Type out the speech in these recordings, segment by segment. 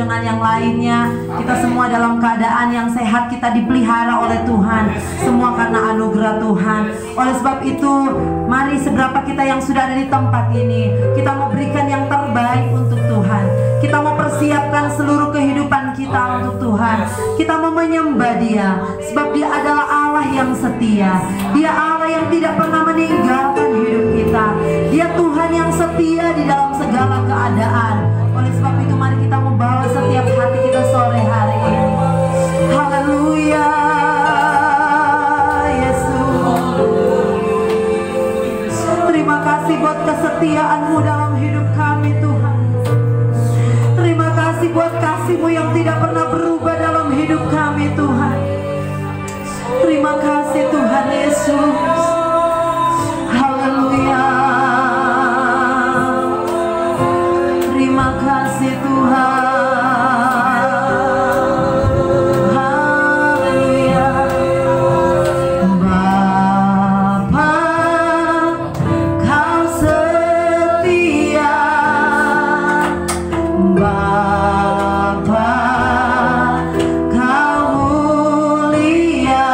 dengan yang lainnya. Kita semua dalam keadaan yang sehat, kita dipelihara oleh Tuhan. Semua karena anugerah Tuhan. Oleh sebab itu, mari seberapa kita yang sudah ada di tempat ini, kita mau berikan yang terbaik untuk Tuhan. Kita mau persiapkan seluruh kehidupan kita untuk Tuhan. Kita mau menyembah Dia, sebab Dia adalah Allah yang setia. Dia Allah yang tidak pernah meninggalkan hidup kita. Dia Tuhan yang setia di dalam segala keadaan. Oleh sebab itu mari kita membawa setiap hati kita sore hari ini. Haleluya, Yesus. Terima kasih buat kesetiaan-Mu dalam hidup kami, Tuhan. Terima kasih buat kasih-Mu yang tidak pernah berubah dalam hidup kami, Tuhan. Terima kasih Tuhan Yesus. Haleluya. Terima kasih Tuhan. Haleluya. Bapa, Kau setia. Bapa, Kau mulia.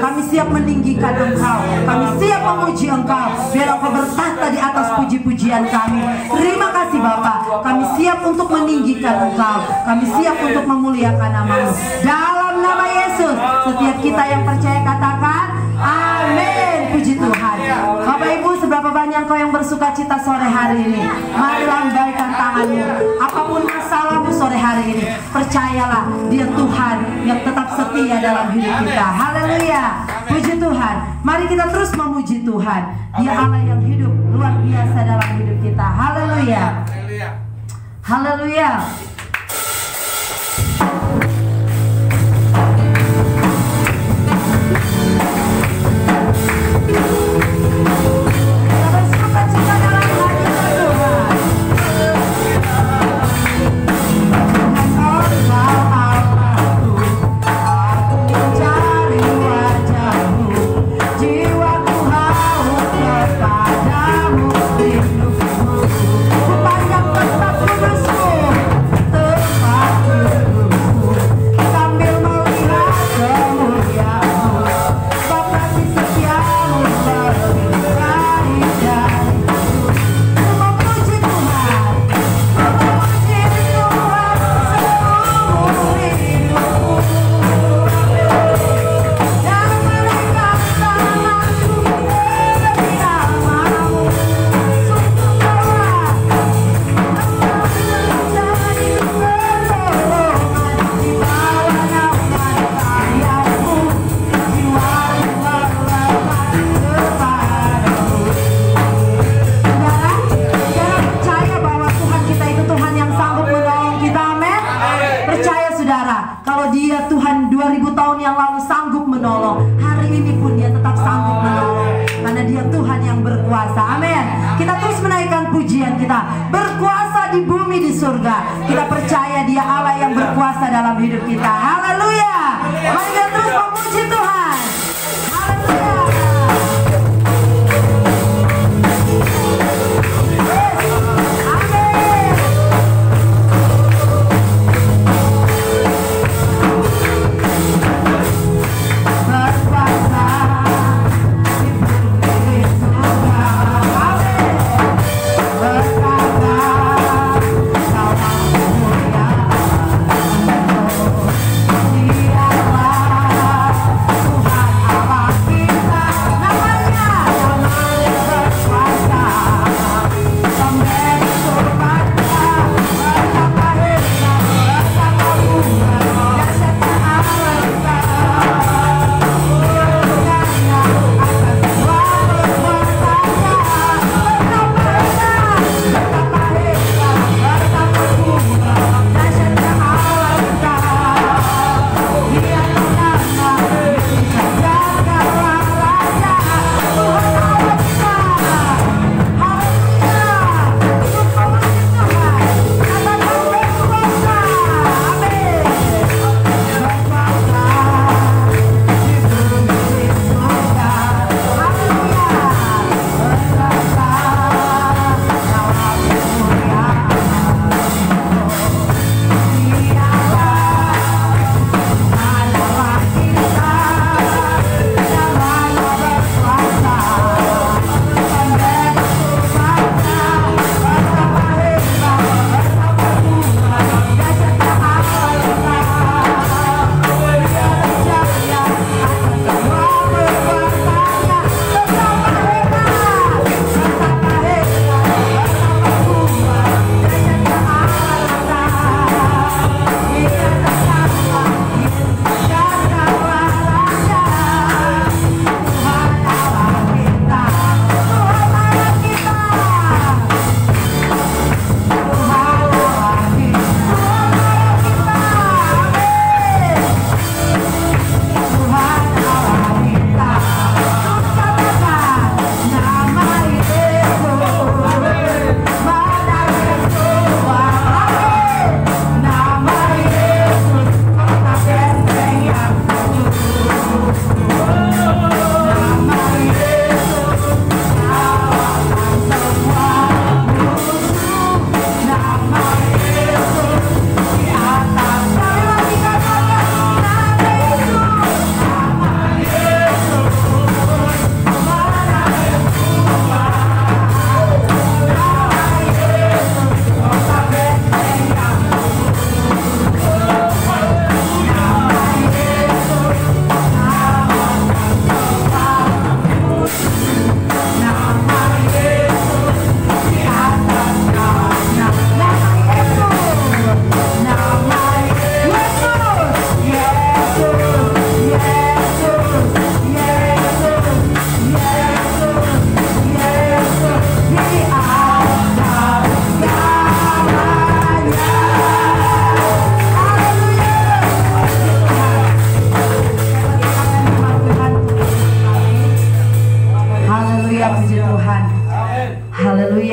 Kami siap meninggikan Engkau. Kami siap memuji Engkau. Biar Engkau bertahta di atas puji-pujian kami. Terima kasih Bapa. Kami siap untuk meninggikan Engkau. Kami siap untuk memuliakan nama-Mu. Dalam nama Yesus, setiap kita yang percaya katakan amin. Puji Tuhan. Bapak Ibu, seberapa banyak kau yang bersuka cita sore hari ini? Mari lambaikan tanganmu. Apapun masalahmu sore hari ini, percayalah Dia Tuhan yang tetap setia dalam hidup kita. Haleluya. Puji Tuhan. Mari kita terus memuji Tuhan. Dia Allah yang hidup luar biasa dalam hidup kita. Haleluya. Haleluya.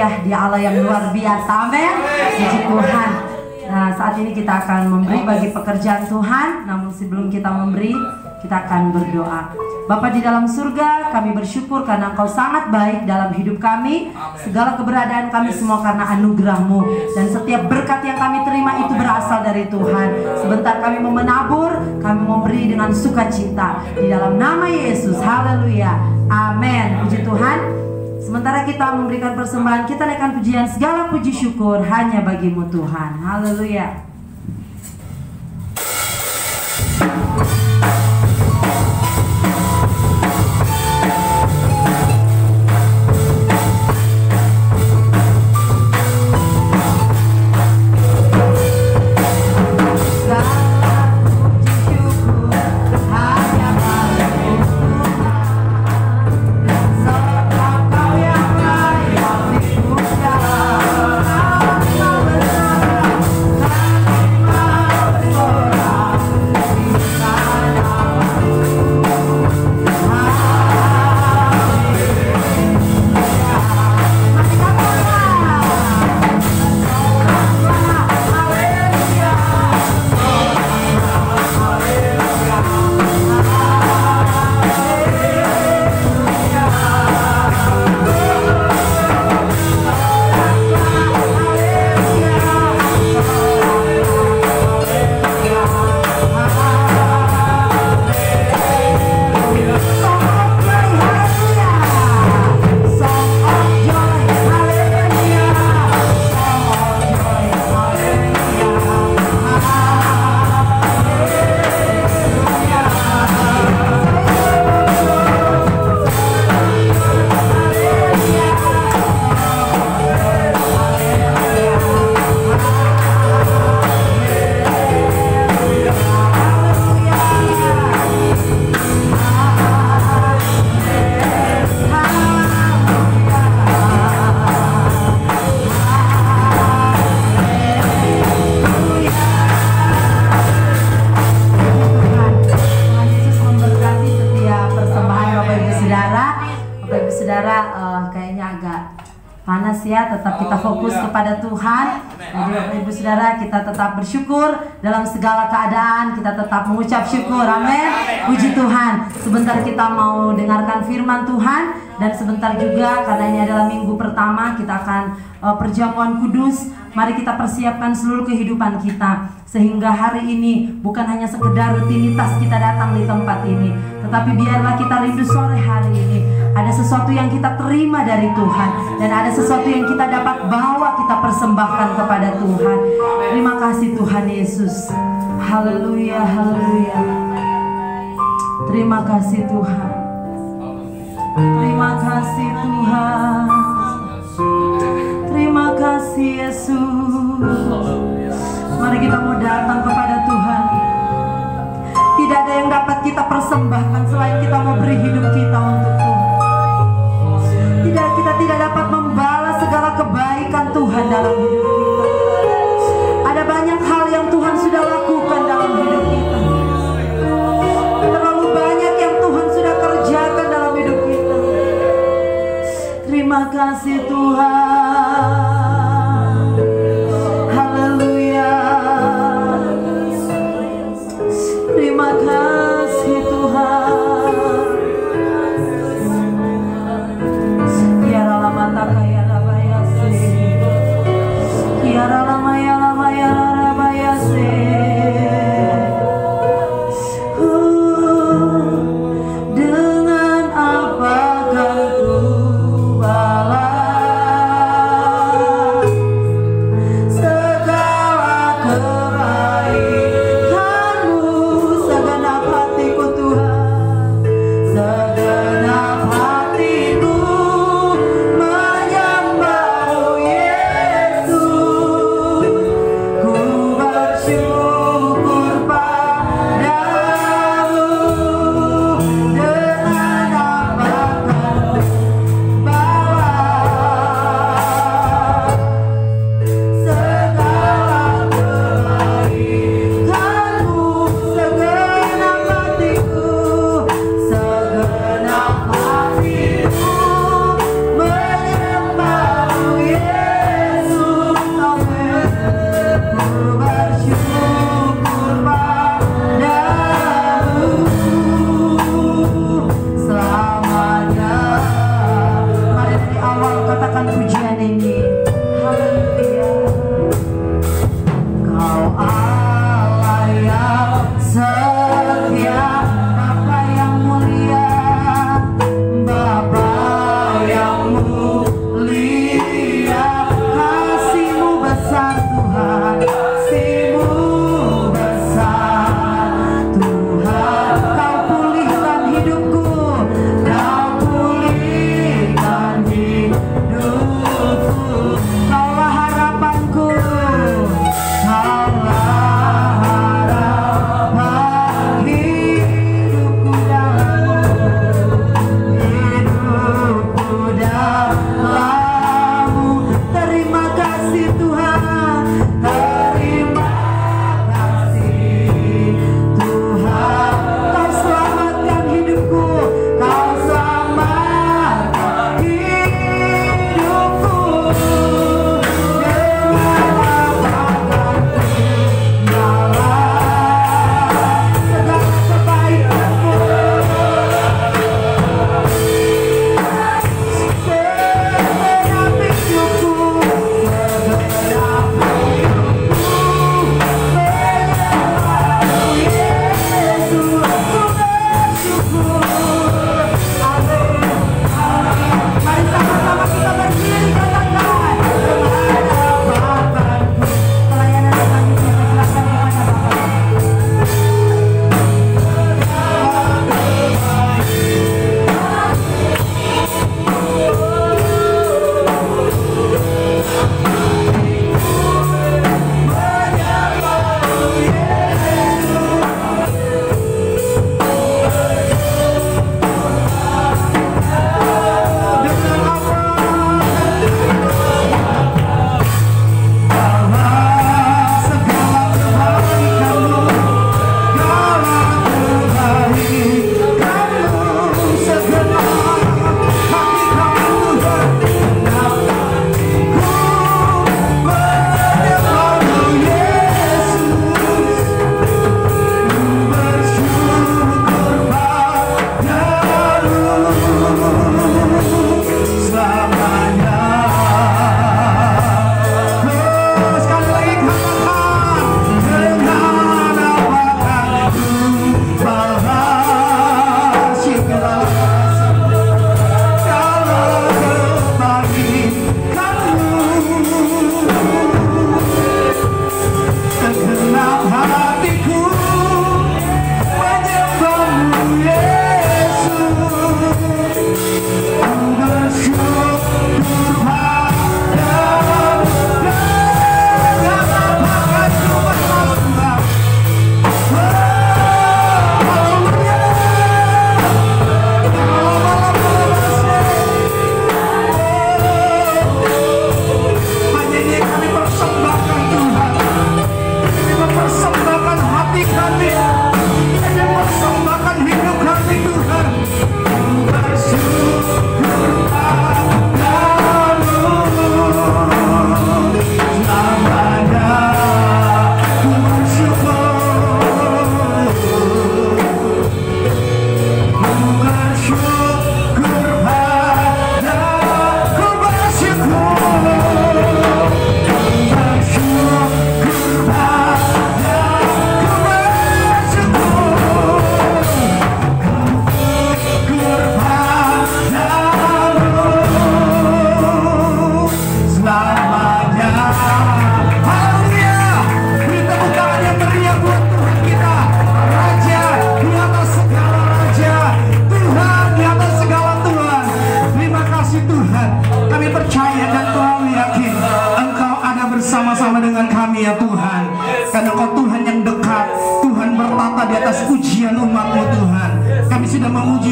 Haleluya, Dia Allah yang luar biasa. Amin. Puji Tuhan. Nah, saat ini kita akan memberi bagi pekerjaan Tuhan. Namun sebelum kita memberi, kita akan berdoa. Bapa di dalam surga, kami bersyukur karena Engkau sangat baik dalam hidup kami. Segala keberadaan kami semua karena anugerah-Mu. Dan setiap berkat yang kami terima itu berasal dari Tuhan. Sebentar kami mau menabur, kami memberi dengan sukacita. Di dalam nama Yesus, haleluya, amin. Puji Tuhan. Sementara kita memberikan persembahan, kita naikkan pujian, segala puji syukur hanya bagi-Mu Tuhan. Haleluya. Panas ya, tetap kita fokus kepada Tuhan. Jadi Bapak Ibu Saudara, kita tetap bersyukur dalam segala keadaan, kita tetap mengucap syukur. Amin. Puji Tuhan. Sebentar kita mau dengarkan firman Tuhan, dan sebentar juga karena ini adalah minggu pertama kita akan perjamuan kudus. Mari kita persiapkan seluruh kehidupan kita sehingga hari ini bukan hanya sekedar rutinitas kita datang di tempat ini, tetapi biarlah kita rindu sore hari ini ada sesuatu yang kita terima dari Tuhan, dan ada sesuatu yang kita dapat bawa, kita persembahkan kepada Tuhan. Terima kasih Tuhan Yesus. Haleluya, haleluya. Terima kasih Tuhan. Terima kasih Tuhan. Terima kasih Yesus. Mari kita mau datang kepada Tuhan. Tidak ada yang dapat kita persembahkan selain kita mau beri hidup kita untuk Tuhan. Kita tidak dapat membalas segala kebaikan Tuhan dalam hidup kita. Ada banyak hal yang Tuhan sudah lakukan dalam hidup kita. Terlalu banyak yang Tuhan sudah kerjakan dalam hidup kita. Terima kasih Tuhan. Haleluya. Terima kasih Tuhan. Dengan apa kan ku balas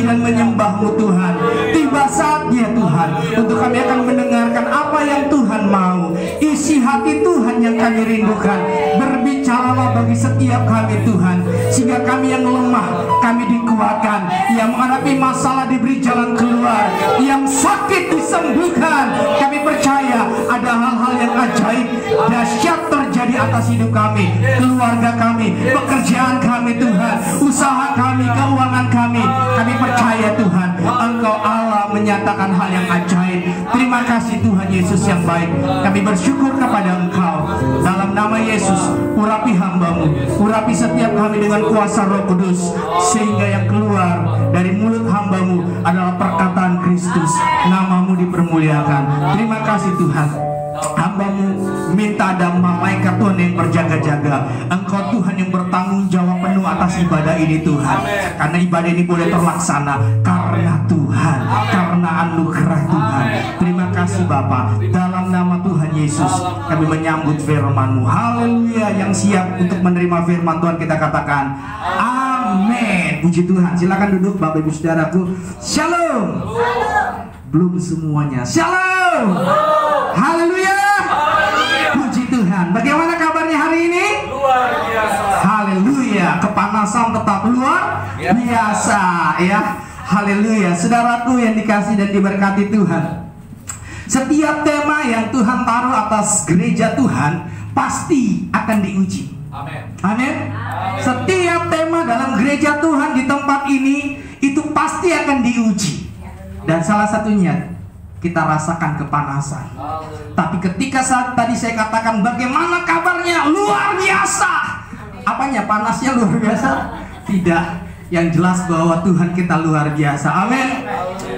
memuji dan menyembah-Mu Tuhan. Tiba saatnya Tuhan untuk kami akan mendengarkan apa yang Tuhan mau. Isi hati Tuhan yang kami rindukan. Berbicaralah bagi setiap kami Tuhan, sehingga kami yang lemah kami dikuatkan, yang menghadapi masalah diberi jalan keluar, yang sakit disembuhkan. Kami percaya ada hal-hal yang ajaib dahsyat terjadi atas hidup kami, keluarga kami, pekerjaan kami Tuhan, usaha kami, keuangan kami. Kami percaya Tuhan, Engkau Allah menyatakan hal yang ajaib. Terima kasih Tuhan Yesus yang baik. Kami bersyukur kepada Engkau. Dalam nama Yesus, urapi hamba-Mu, urapi setiap kami dengan kuasa Roh Kudus, sehingga yang keluar dari mulut hamba-Mu adalah perkataan Kristus. Nama-Mu dipermuliakan. Terima kasih Tuhan. Hamba-Mu minta ada malaikat Tuhan yang berjaga-jaga. Engkau Tuhan yang bertanggung jawab penuh atas ibadah ini Tuhan. Karena ibadah ini boleh terlaksana karena Tuhan, karena anugerah Tuhan. Terima kasih Bapa. Dalam nama Tuhan Yesus kami menyambut firman-Mu. Haleluya. Yang siap untuk menerima firman Tuhan kita katakan amin. Puji Tuhan. Silakan duduk Bapak Ibu Saudaraku. Shalom. Belum semuanya. Shalom. Haleluya. Puji Tuhan. Bagaimana kabarnya hari ini? Luar biasa. Haleluya. Kepanasan tetap luar biasa ya. Haleluya. Saudaraku yang dikasih dan diberkati Tuhan, setiap tema yang Tuhan taruh atas gereja Tuhan pasti akan diuji. Amin. Amin. Setiap tema dalam gereja Tuhan di tempat ini itu pasti akan diuji. Dan salah satunya kita rasakan kepanasan. Tapi ketika saat tadi saya katakan bagaimana kabarnya? Luar biasa. Apanya? Panasnya luar biasa? Tidak. Yang jelas bahwa Tuhan kita luar biasa. Amin.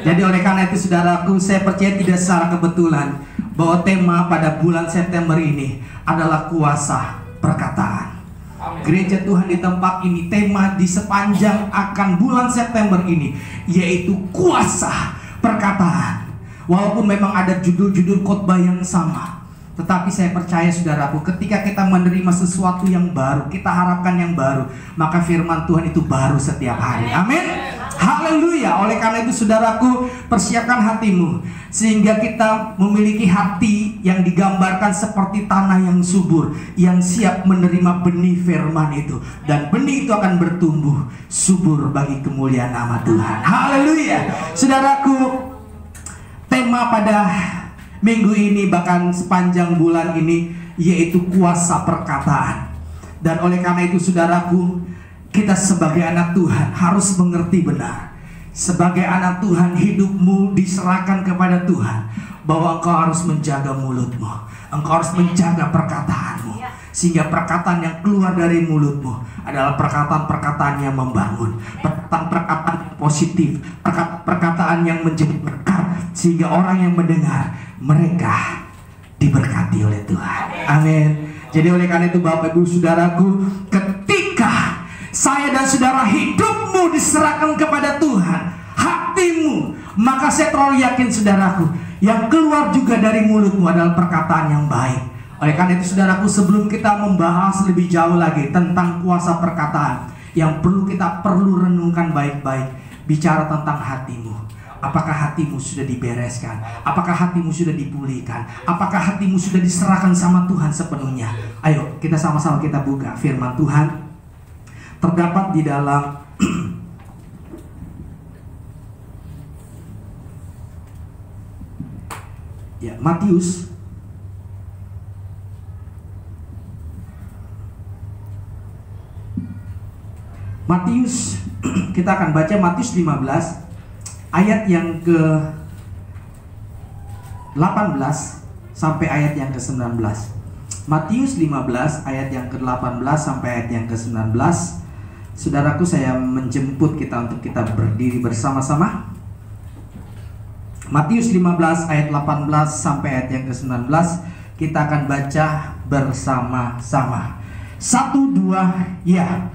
Jadi oleh karena itu saudaraku, saya percaya tidak secara kebetulan bahwa tema pada bulan September ini adalah kuasa perkataan. Gereja Tuhan di tempat ini, tema di sepanjang akan bulan September ini yaitu kuasa perkataan. Walaupun memang ada judul-judul khotbah yang sama, tetapi saya percaya saudaraku, ketika kita menerima sesuatu yang baru, kita harapkan yang baru, maka firman Tuhan itu baru setiap hari. Amin. Haleluya. Oleh karena itu saudaraku, persiapkan hatimu sehingga kita memiliki hati yang digambarkan seperti tanah yang subur, yang siap menerima benih firman itu, dan benih itu akan bertumbuh subur bagi kemuliaan nama Tuhan. Haleluya. Saudaraku, tema pada minggu ini bahkan sepanjang bulan ini yaitu kuasa perkataan. Dan oleh karena itu saudaraku, kita sebagai anak Tuhan harus mengerti benar. Sebagai anak Tuhan, hidupmu diserahkan kepada Tuhan, bahwa engkau harus menjaga mulutmu, engkau harus menjaga perkataanmu, sehingga perkataan yang keluar dari mulutmu adalah perkataan-perkataan yang membangun, perkataan-perkataan yang positif, perkataan yang menjadi berkat, sehingga orang yang mendengar mereka diberkati oleh Tuhan. Amin. Jadi oleh karena itu Bapak Ibu Saudaraku, ketika saya dan saudara hidupmu diserahkan kepada Tuhan, hatimu, maka saya terlalu yakin saudaraku, yang keluar juga dari mulutmu adalah perkataan yang baik. Oleh karena itu saudaraku, sebelum kita membahas lebih jauh lagi tentang kuasa perkataan, yang kita perlu renungkan baik-baik, bicara tentang hatimu. Apakah hatimu sudah dibereskan? Apakah hatimu sudah dipulihkan? Apakah hatimu sudah diserahkan sama Tuhan sepenuhnya? Ayo kita sama-sama kita buka firman Tuhan. Terdapat di dalam ya, Matius kita akan baca Matius 15 ayat yang ke 18 sampai ayat yang ke 19. Matius 15 ayat yang ke 18 sampai ayat yang ke 19. Saudaraku, saya menjemput kita untuk kita berdiri bersama-sama. Matius 15 ayat 18 sampai ayat yang ke 19. Kita akan baca bersama-sama. 1, 2, ya.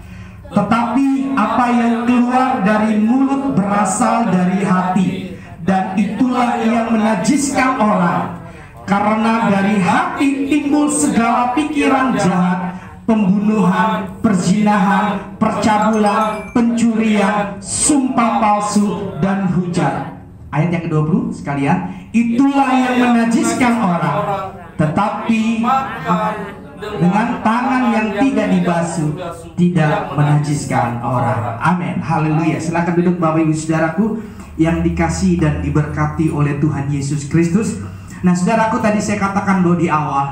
Tetapi apa yang keluar dari mulut berasal dari hati, dan itulah yang menajiskan orang. Karena dari hati timbul segala pikiran jahat, pembunuhan, perzinahan, percabulan, pencurian, sumpah palsu, dan hujat. Ayat yang ke-20 sekalian, itulah yang menajiskan orang, tetapi dengan tangan yang tidak dibasuh tidak menajiskan orang. Amin. Haleluya. Silakan duduk Bapak Ibu Saudaraku yang dikasihi dan diberkati oleh Tuhan Yesus Kristus. Nah, saudaraku, tadi saya katakan bahwa di awal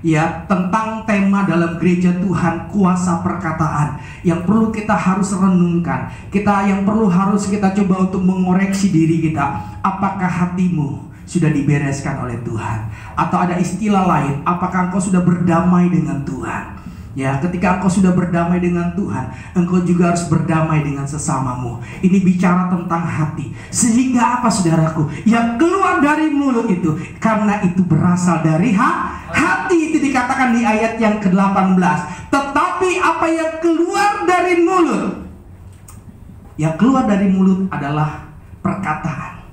ya, tentang tema dalam gereja Tuhan, kuasa perkataan yang perlu kita harus renungkan. Yang perlu harus kita coba untuk mengoreksi diri kita. Apakah hatimu sudah dibereskan oleh Tuhan? Atau ada istilah lain, apakah engkau sudah berdamai dengan Tuhan? Ya, ketika engkau sudah berdamai dengan Tuhan, engkau juga harus berdamai dengan sesamamu. Ini bicara tentang hati. Sehingga apa, saudaraku? Yang keluar dari mulut itu, karena itu berasal dari hati. Itu dikatakan di ayat yang ke-18. Tetapi apa yang keluar dari mulut? Yang keluar dari mulut adalah perkataan.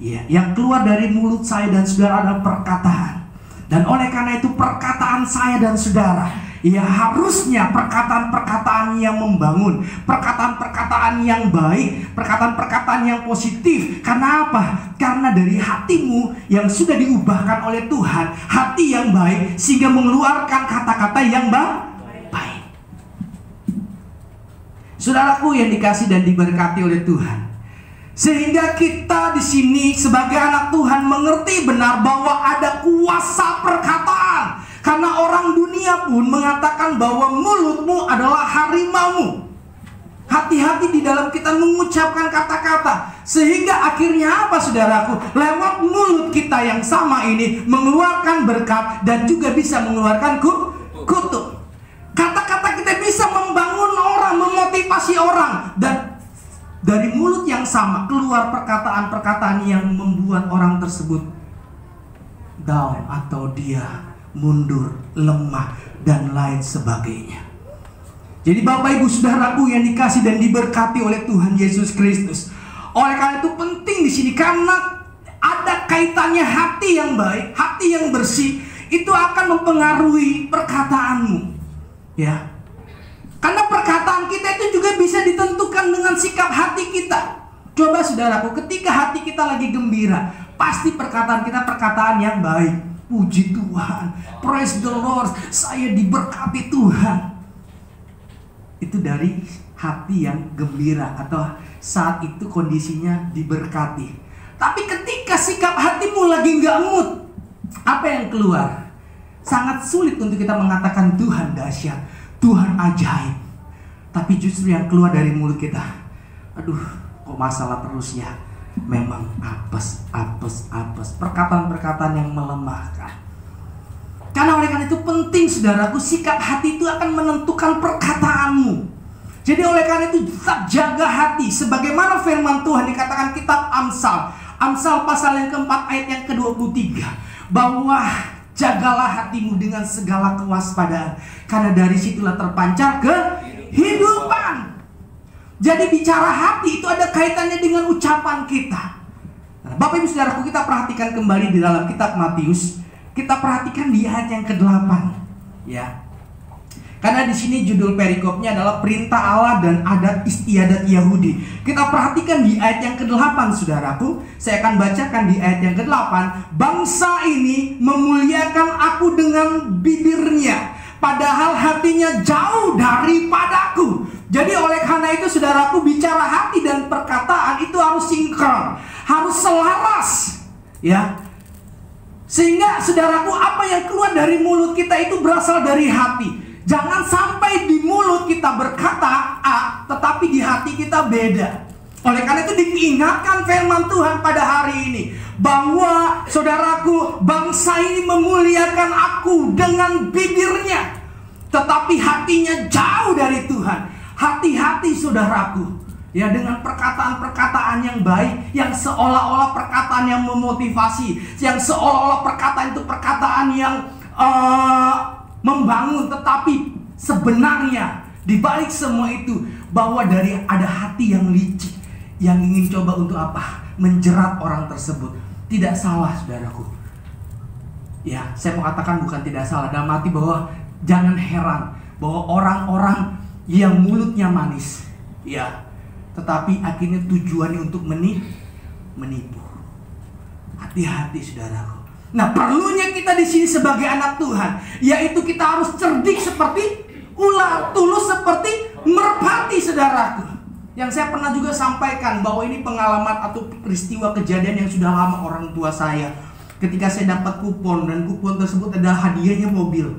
Ya, yang keluar dari mulut saya dan saudara adalah perkataan. Dan oleh karena itu perkataan saya dan saudara, ya, harusnya perkataan-perkataan yang membangun, perkataan-perkataan yang baik, perkataan-perkataan yang positif. Karena apa? Karena dari hatimu yang sudah diubahkan oleh Tuhan, hati yang baik, sehingga mengeluarkan kata-kata yang baik. Saudaraku yang dikasih dan diberkati oleh Tuhan, sehingga kita di sini sebagai anak Tuhan mengerti benar bahwa ada kuasa perkataan. Karena orang dunia pun mengatakan bahwa mulutmu adalah harimaumu. Hati-hati di dalam kita mengucapkan kata-kata. Sehingga akhirnya apa, saudaraku? Lewat mulut kita yang sama ini mengeluarkan berkat dan juga bisa mengeluarkan kutuk. Kata-kata kita bisa membangun orang, memotivasi orang. Dan dari mulut yang sama keluar perkataan-perkataan yang membuat orang tersebut down atau dia mundur, lemah, dan lain sebagainya. Jadi Bapak Ibu Saudaraku yang dikasih dan diberkati oleh Tuhan Yesus Kristus, oleh karena itu penting di sini, karena ada kaitannya hati yang baik, hati yang bersih, itu akan mempengaruhi perkataanmu. Ya. Karena perkataan kita itu juga bisa ditentukan dengan sikap hati kita. Coba saudaraku, ketika hati kita lagi gembira, pasti perkataan kita perkataan yang baik. Puji Tuhan, praise the Lord, saya diberkati Tuhan. Itu dari hati yang gembira atau saat itu kondisinya diberkati. Tapi ketika sikap hatimu lagi nggak mood, apa yang keluar? Sangat sulit untuk kita mengatakan Tuhan dahsyat, Tuhan ajaib. Tapi justru yang keluar dari mulut kita, aduh, kok masalah terusnya? Memang apes. Perkataan-perkataan yang melemahkan. Karena oleh karena itu penting, saudaraku, sikap hati itu akan menentukan perkataanmu. Jadi oleh karena itu tetap jaga hati. Sebagaimana firman Tuhan dikatakan kitab Amsal pasal yang keempat ayat yang ke-23, bahwa jagalah hatimu dengan segala kewaspadaan, karena dari situlah terpancar kehidupan. Jadi bicara hati itu ada kaitannya dengan ucapan kita. Nah, Bapak Ibu Saudaraku, kita perhatikan kembali di dalam kitab Matius. Kita perhatikan di ayat yang ke-8, ya. Karena di sini judul perikopnya adalah perintah Allah dan adat istiadat Yahudi. Kita perhatikan di ayat yang ke-8, saudaraku. Saya akan bacakan di ayat yang ke-8. Bangsa ini memuliakan aku dengan bibirnya, padahal hatinya jauh daripadaku. Jadi oleh karena itu, saudaraku, bicara hati dan perkataan itu harus sinkron, harus selaras, ya. Sehingga saudaraku, apa yang keluar dari mulut kita itu berasal dari hati. Jangan sampai di mulut kita berkata A, tetapi di hati kita beda. Oleh karena itu diingatkan firman Tuhan pada hari ini, bahwa saudaraku, bangsa ini memuliakan aku dengan bibirnya, tetapi hatinya jauh dari Tuhan. Hati-hati saudaraku, ya, dengan perkataan-perkataan yang baik, yang seolah-olah perkataan yang memotivasi, yang seolah-olah perkataan itu perkataan yang membangun, tetapi sebenarnya di balik semua itu, bahwa dari ada hati yang licik, yang ingin coba untuk apa? Menjerat orang tersebut. Tidak salah, saudaraku. Ya, saya mau katakan bukan tidak salah, dalam arti bahwa jangan heran bahwa orang-orang yang mulutnya manis, ya, tetapi akhirnya tujuannya untuk menipu. Hati-hati saudaraku. Nah, perlunya kita di sini sebagai anak Tuhan, yaitu kita harus cerdik seperti ular, tulus seperti merpati saudaraku. Yang saya pernah juga sampaikan bahwa ini pengalaman atau peristiwa kejadian yang sudah lama orang tua saya. Ketika saya dapat kupon, dan kupon tersebut ada hadiahnya mobil.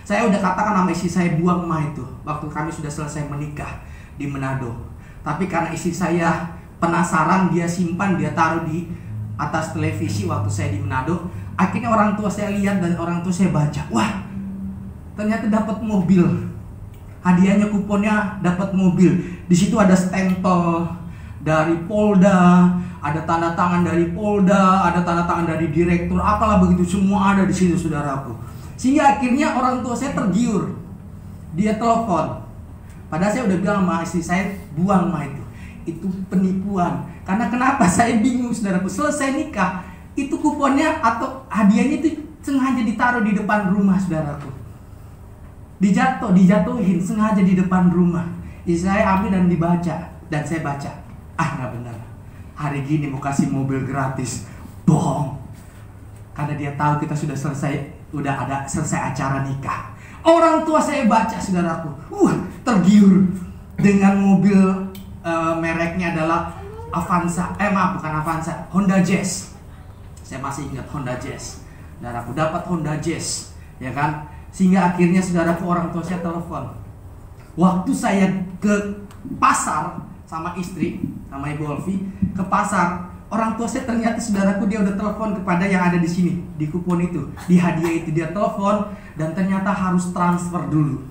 Saya udah katakan sama istri saya, buang mah itu, waktu kami sudah selesai menikah di Manado. Tapi karena istri saya penasaran, dia simpan, dia taruh di atas televisi waktu saya di Manado. Akhirnya orang tua saya lihat dan orang tua saya baca, wah, ternyata dapat mobil. Hadiahnya, kuponnya dapat mobil. Di situ ada stempel dari Polda, ada tanda tangan dari Polda, ada tanda tangan dari direktur, apalah begitu, semua ada di situ saudaraku. Sehingga akhirnya orang tua saya tergiur. Dia telepon. Padahal saya udah bilang sama istri saya, buang mah itu. Itu penipuan. Karena kenapa? Saya bingung saudaraku. Selesai nikah, itu kuponnya atau hadiahnya itu sengaja ditaruh di depan rumah saudaraku. Dijatuhin sengaja di depan rumah. Istri saya ambil dan dibaca. Dan saya baca, nggak benar. Hari gini mau kasih mobil gratis. Bohong. Karena dia tahu kita sudah selesai acara nikah. Orang tua saya baca saudaraku, tergiur dengan mobil, mereknya adalah Honda Jazz. Saya masih ingat Honda Jazz. Saudaraku dapat Honda Jazz, ya kan? Sehingga akhirnya saudaraku, orang tua saya telepon. Waktu saya ke pasar sama istri, sama Ibu Olvi, ke pasar, orang tua saya ternyata saudaraku, dia udah telepon kepada yang ada di sini, di kupon itu, di hadiah itu dia telepon, dan ternyata harus transfer dulu.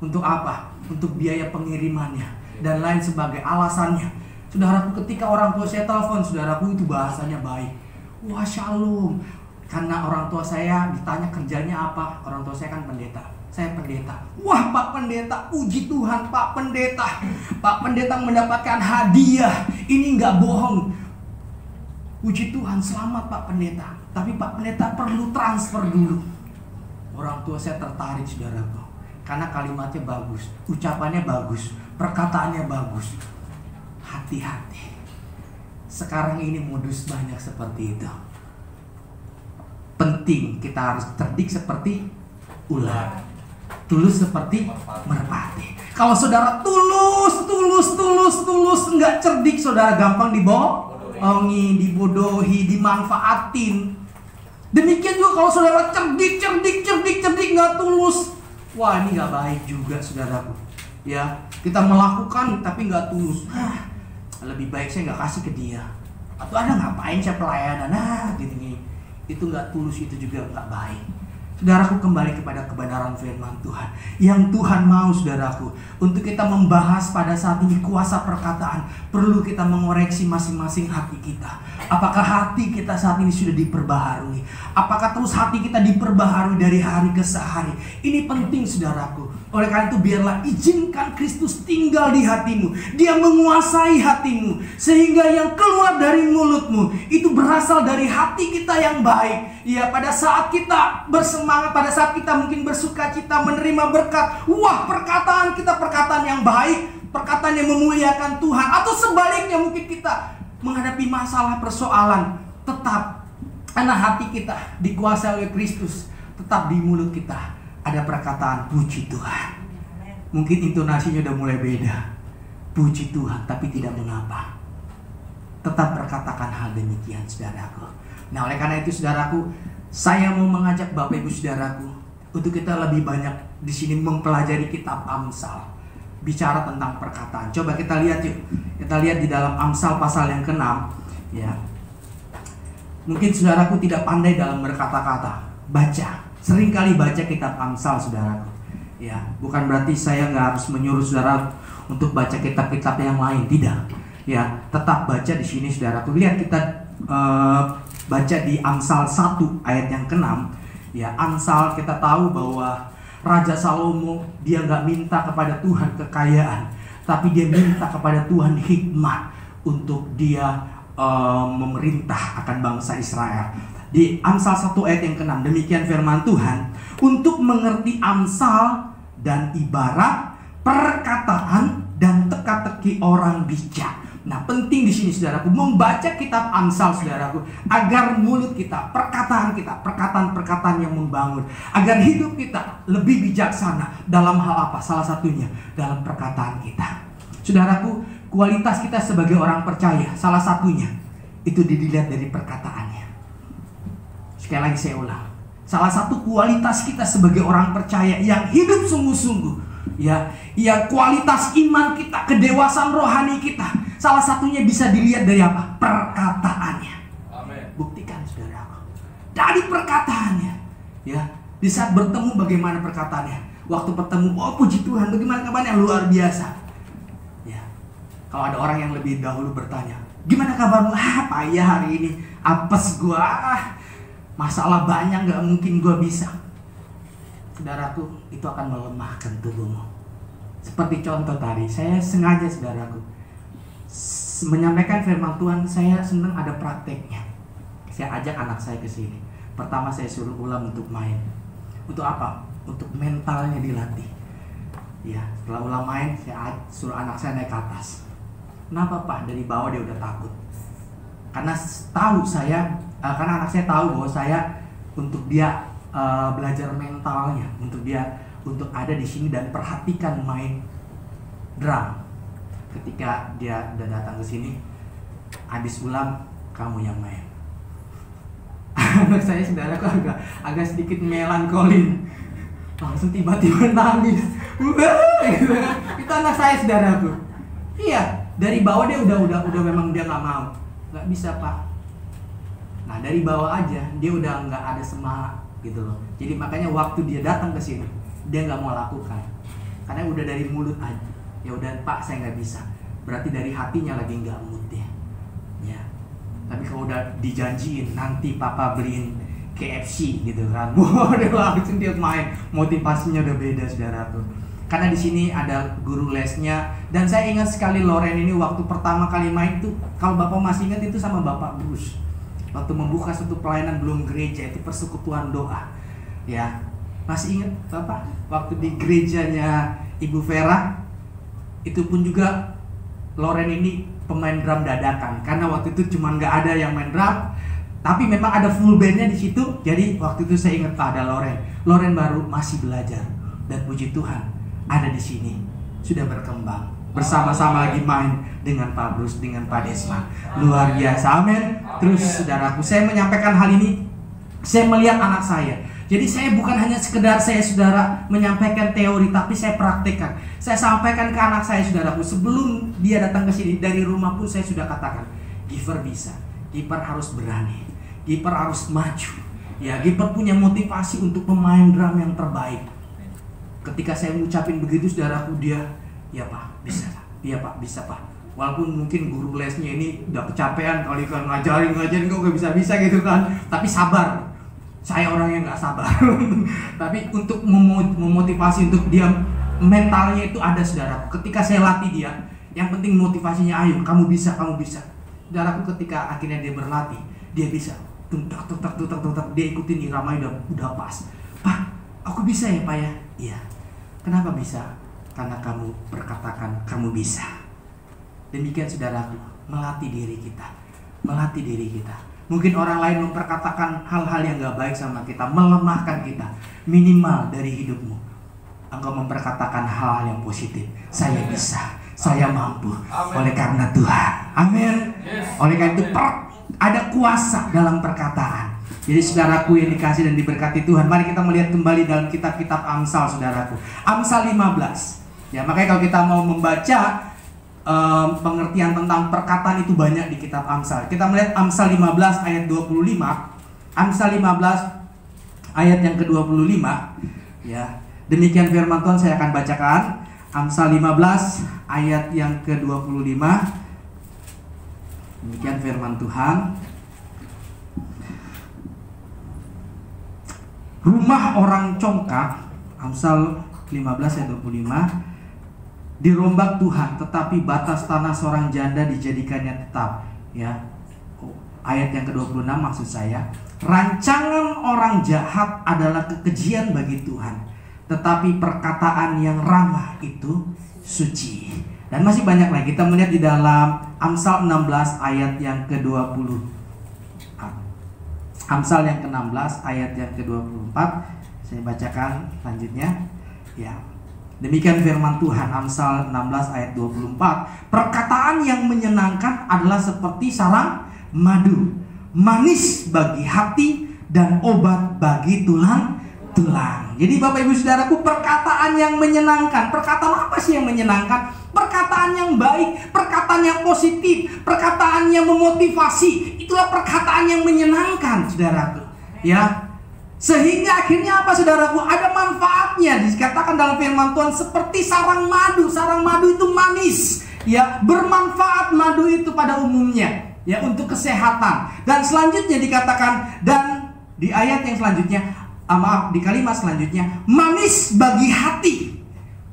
Untuk apa? Untuk biaya pengirimannya dan lain sebagai alasannya. Saudaraku, ketika orang tua saya telepon, saudaraku, itu bahasanya baik. Wah, shalom. Karena orang tua saya ditanya kerjanya apa, orang tua saya kan pendeta. Saya pendeta. Wah, Pak Pendeta, puji Tuhan, Pak Pendeta. Pak Pendeta mendapatkan hadiah. Ini nggak bohong. Puji Tuhan, selamat Pak Pendeta. Tapi Pak Pendeta perlu transfer dulu. Orang tua saya tertarik saudaraku, karena kalimatnya bagus, ucapannya bagus, perkataannya bagus. Hati-hati. Sekarang ini modus banyak seperti itu. Penting kita harus cerdik seperti ular, tulus seperti merpati. Kalau saudara tulus, nggak cerdik, saudara gampang dibohongi, dibodohi, dimanfaatin. Demikian juga kalau saudara cerdik, nggak tulus. Wah, ini nggak baik juga saudaraku. Ya, kita melakukan tapi nggak tulus. Lebih baik saya nggak kasih ke dia. Atau ada ngapain saya pelayanan, gini. Itu nggak tulus, itu juga nggak baik. Saudaraku, kembali kepada kebenaran firman Tuhan. Yang Tuhan mau saudaraku, untuk kita membahas pada saat ini kuasa perkataan, perlu kita mengoreksi masing-masing hati kita. Apakah hati kita saat ini sudah diperbaharui? Apakah terus hati kita diperbaharui dari hari ke hari? Ini penting saudaraku. Oleh karena itu biarlah izinkan Kristus tinggal di hatimu. Dia menguasai hatimu, sehingga yang keluar dari mulutmu itu berasal dari hati kita yang baik. Ya, pada saat kita bersemangat, pada saat kita mungkin bersuka cita menerima berkat, wah, perkataan kita perkataan yang baik, perkataan yang memuliakan Tuhan. Atau sebaliknya, mungkin kita menghadapi masalah persoalan, tetap karena hati kita dikuasai oleh Kristus, tetap di mulut kita ada perkataan puji Tuhan. Mungkin intonasinya udah mulai beda. Puji Tuhan, tapi tidak mengapa. Tetap berkatakan hal demikian saudaraku. Nah, oleh karena itu saudaraku, saya mau mengajak Bapak Ibu saudaraku untuk kita lebih banyak di sini mempelajari kitab Amsal. Bicara tentang perkataan. Coba kita lihat yuk. Kita lihat di dalam Amsal pasal yang ke-6, ya. Mungkin saudaraku tidak pandai dalam berkata-kata. Baca. Seringkali baca kitab Amsal saudaraku. Ya, bukan berarti saya nggak harus menyuruh saudara untuk baca kitab-kitab yang lain, tidak. Ya, tetap baca di sini saudaraku. Lihat kita baca di Amsal 1 ayat yang ke-6. Ya, Amsal kita tahu bahwa Raja Salomo dia nggak minta kepada Tuhan kekayaan, tapi dia minta kepada Tuhan hikmat untuk dia memerintah akan bangsa Israel. Di Amsal 1 ayat yang ke-6, demikian firman Tuhan, untuk mengerti Amsal dan ibarat perkataan dan teka-teki orang bijak. Nah, penting di sini saudaraku membaca kitab Amsal saudaraku, agar mulut kita, perkataan-perkataan yang membangun, agar hidup kita lebih bijaksana dalam hal apa? Salah satunya dalam perkataan kita. Saudaraku, kualitas kita sebagai orang percaya salah satunya itu dilihat dari perkataannya. Sekali lagi saya ulang, salah satu kualitas kita sebagai orang percaya yang hidup sungguh-sungguh, ya kualitas iman kita, kedewasaan rohani kita, salah satunya bisa dilihat dari apa? Perkataannya. Amen. Buktikan saudaraku dari perkataannya, ya. Di saat bertemu bagaimana perkataannya? Waktu bertemu, oh puji Tuhan, bagaimana kabarnya? Luar biasa. Ya. Kalau ada orang yang lebih dahulu bertanya, gimana kabarmu? Payah hari ini, apes gua, masalah banyak, gak mungkin gua bisa. Saudaraku, itu akan melemahkan tubuhmu. Seperti contoh tadi, saya sengaja saudaraku menyampaikan firman Tuhan, saya senang ada prakteknya. Saya ajak anak saya ke sini. Pertama saya suruh ulang untuk main. Untuk apa? Untuk mentalnya dilatih. Ya, setelah ulang main, saya suruh anak saya naik ke atas. Kenapa Pak? Dari bawah dia udah takut. Karena anak saya tahu bahwa saya untuk dia belajar mentalnya, untuk ada di sini dan perhatikan main drum. Ketika dia udah datang ke sini, habis ulang kamu yang main. Anak saya saudaraku agak sedikit melankolin, langsung tiba-tiba nangis. Itu anak saya saudaraku. Iya, dari bawah dia udah memang dia nggak mau, nggak bisa Pak. Nah dari bawah aja dia udah nggak ada semangat gitu loh. Jadi makanya waktu dia datang ke sini dia nggak mau lakukan, karena udah dari mulut aja. Ya udah Pak saya nggak bisa, berarti dari hatinya lagi nggak mood ya. Ya. Tapi kalau udah dijanjiin nanti Papa beliin KFC gitu kan, dia langsung dia main, motivasinya udah beda saudaraku. Karena di sini ada guru lesnya, dan saya ingat sekali Loren ini waktu pertama kali main tuh, kalau Bapak masih ingat itu sama Bapak Bruce. Waktu membuka suatu pelayanan belum gereja, itu persekutuan doa. Ya, masih ingat Bapak waktu di gerejanya Ibu Vera? Itu pun juga Loren ini pemain drum dadakan, karena waktu itu cuma nggak ada yang main drum, tapi memang ada full bandnya di situ. Jadi waktu itu saya ingat ada Loren baru masih belajar, dan puji Tuhan ada di sini sudah berkembang bersama-sama lagi main dengan Pak Bruce, dengan Pak Desma, luar biasa, amin. Terus saudaraku, saya menyampaikan hal ini, saya melihat anak saya. Jadi saya bukan hanya sekedar saya saudara menyampaikan teori, tapi saya praktekkan. Saya sampaikan ke anak saya saudaraku, sebelum dia datang ke sini dari rumah pun saya sudah katakan, Giver bisa, Giver harus berani, Giver harus maju. Ya, Giver punya motivasi untuk pemain drum yang terbaik. Ketika saya mengucapin begitu saudaraku, dia, ya Pak, bisa, iya Pak, bisa Pak. Walaupun mungkin guru lesnya ini udah kecapean kali kan ngajarin kok gak bisa gitu kan, tapi sabar. Saya orang yang gak sabar. Tapi untuk memotivasi untuk dia, mentalnya itu ada saudaraku. Ketika saya latih dia, yang penting motivasinya, ayo kamu bisa. Saudaraku, ketika akhirnya dia berlatih, dia bisa tutak, dia ikutin iramanya udah pas. Pak, aku bisa ya Pak ya? Iya. Kenapa bisa? Karena kamu berkatakan kamu bisa. Demikian saudaraku, melatih diri kita. Mungkin orang lain memperkatakan hal-hal yang gak baik sama kita, melemahkan kita. Minimal dari hidupmu, engkau memperkatakan hal-hal yang positif. Saya bisa, saya mampu. Oleh karena Tuhan, amin. Oleh karena itu ada kuasa dalam perkataan. Jadi saudaraku yang dikasih dan diberkati Tuhan, mari kita melihat kembali dalam kitab-kitab Amsal saudaraku. Amsal 15. Ya, makanya kalau kita mau membaca pengertian tentang perkataan itu banyak di kitab Amsal. Kita melihat Amsal 15 ayat 25. Amsal 15 ayat yang ke-25. Ya. Demikian firman Tuhan, saya akan bacakan. Amsal 15 ayat yang ke-25. Demikian firman Tuhan. Rumah orang congkak, Amsal 15 ayat 25, dirombak Tuhan, tetapi batas tanah seorang janda dijadikannya tetap. Ya, ayat yang ke-26 maksud saya, rancangan orang jahat adalah kekejian bagi Tuhan, tetapi perkataan yang ramah itu suci. Dan masih banyak lagi. Kita melihat di dalam Amsal 16 ayat yang ke-20. Amsal yang ke-16 ayat yang ke-24. Saya bacakan selanjutnya. Ya. Demikian firman Tuhan, Amsal 16 ayat 24. Perkataan yang menyenangkan adalah seperti sarang madu, manis bagi hati dan obat bagi tulang-tulang. Jadi Bapak Ibu Saudaraku, perkataan yang menyenangkan. Perkataan apa sih yang menyenangkan? Perkataan yang baik, perkataan yang positif, perkataan yang memotivasi. Itulah perkataan yang menyenangkan, Saudaraku. Ya. Sehingga akhirnya apa, Saudaraku? Ada manfaatnya. Dikatakan dalam firman Tuhan seperti sarang madu. Sarang madu itu manis, ya, bermanfaat madu itu pada umumnya, ya, untuk kesehatan. Dan selanjutnya dikatakan, dan di ayat yang selanjutnya, di kalimat selanjutnya, manis bagi hati.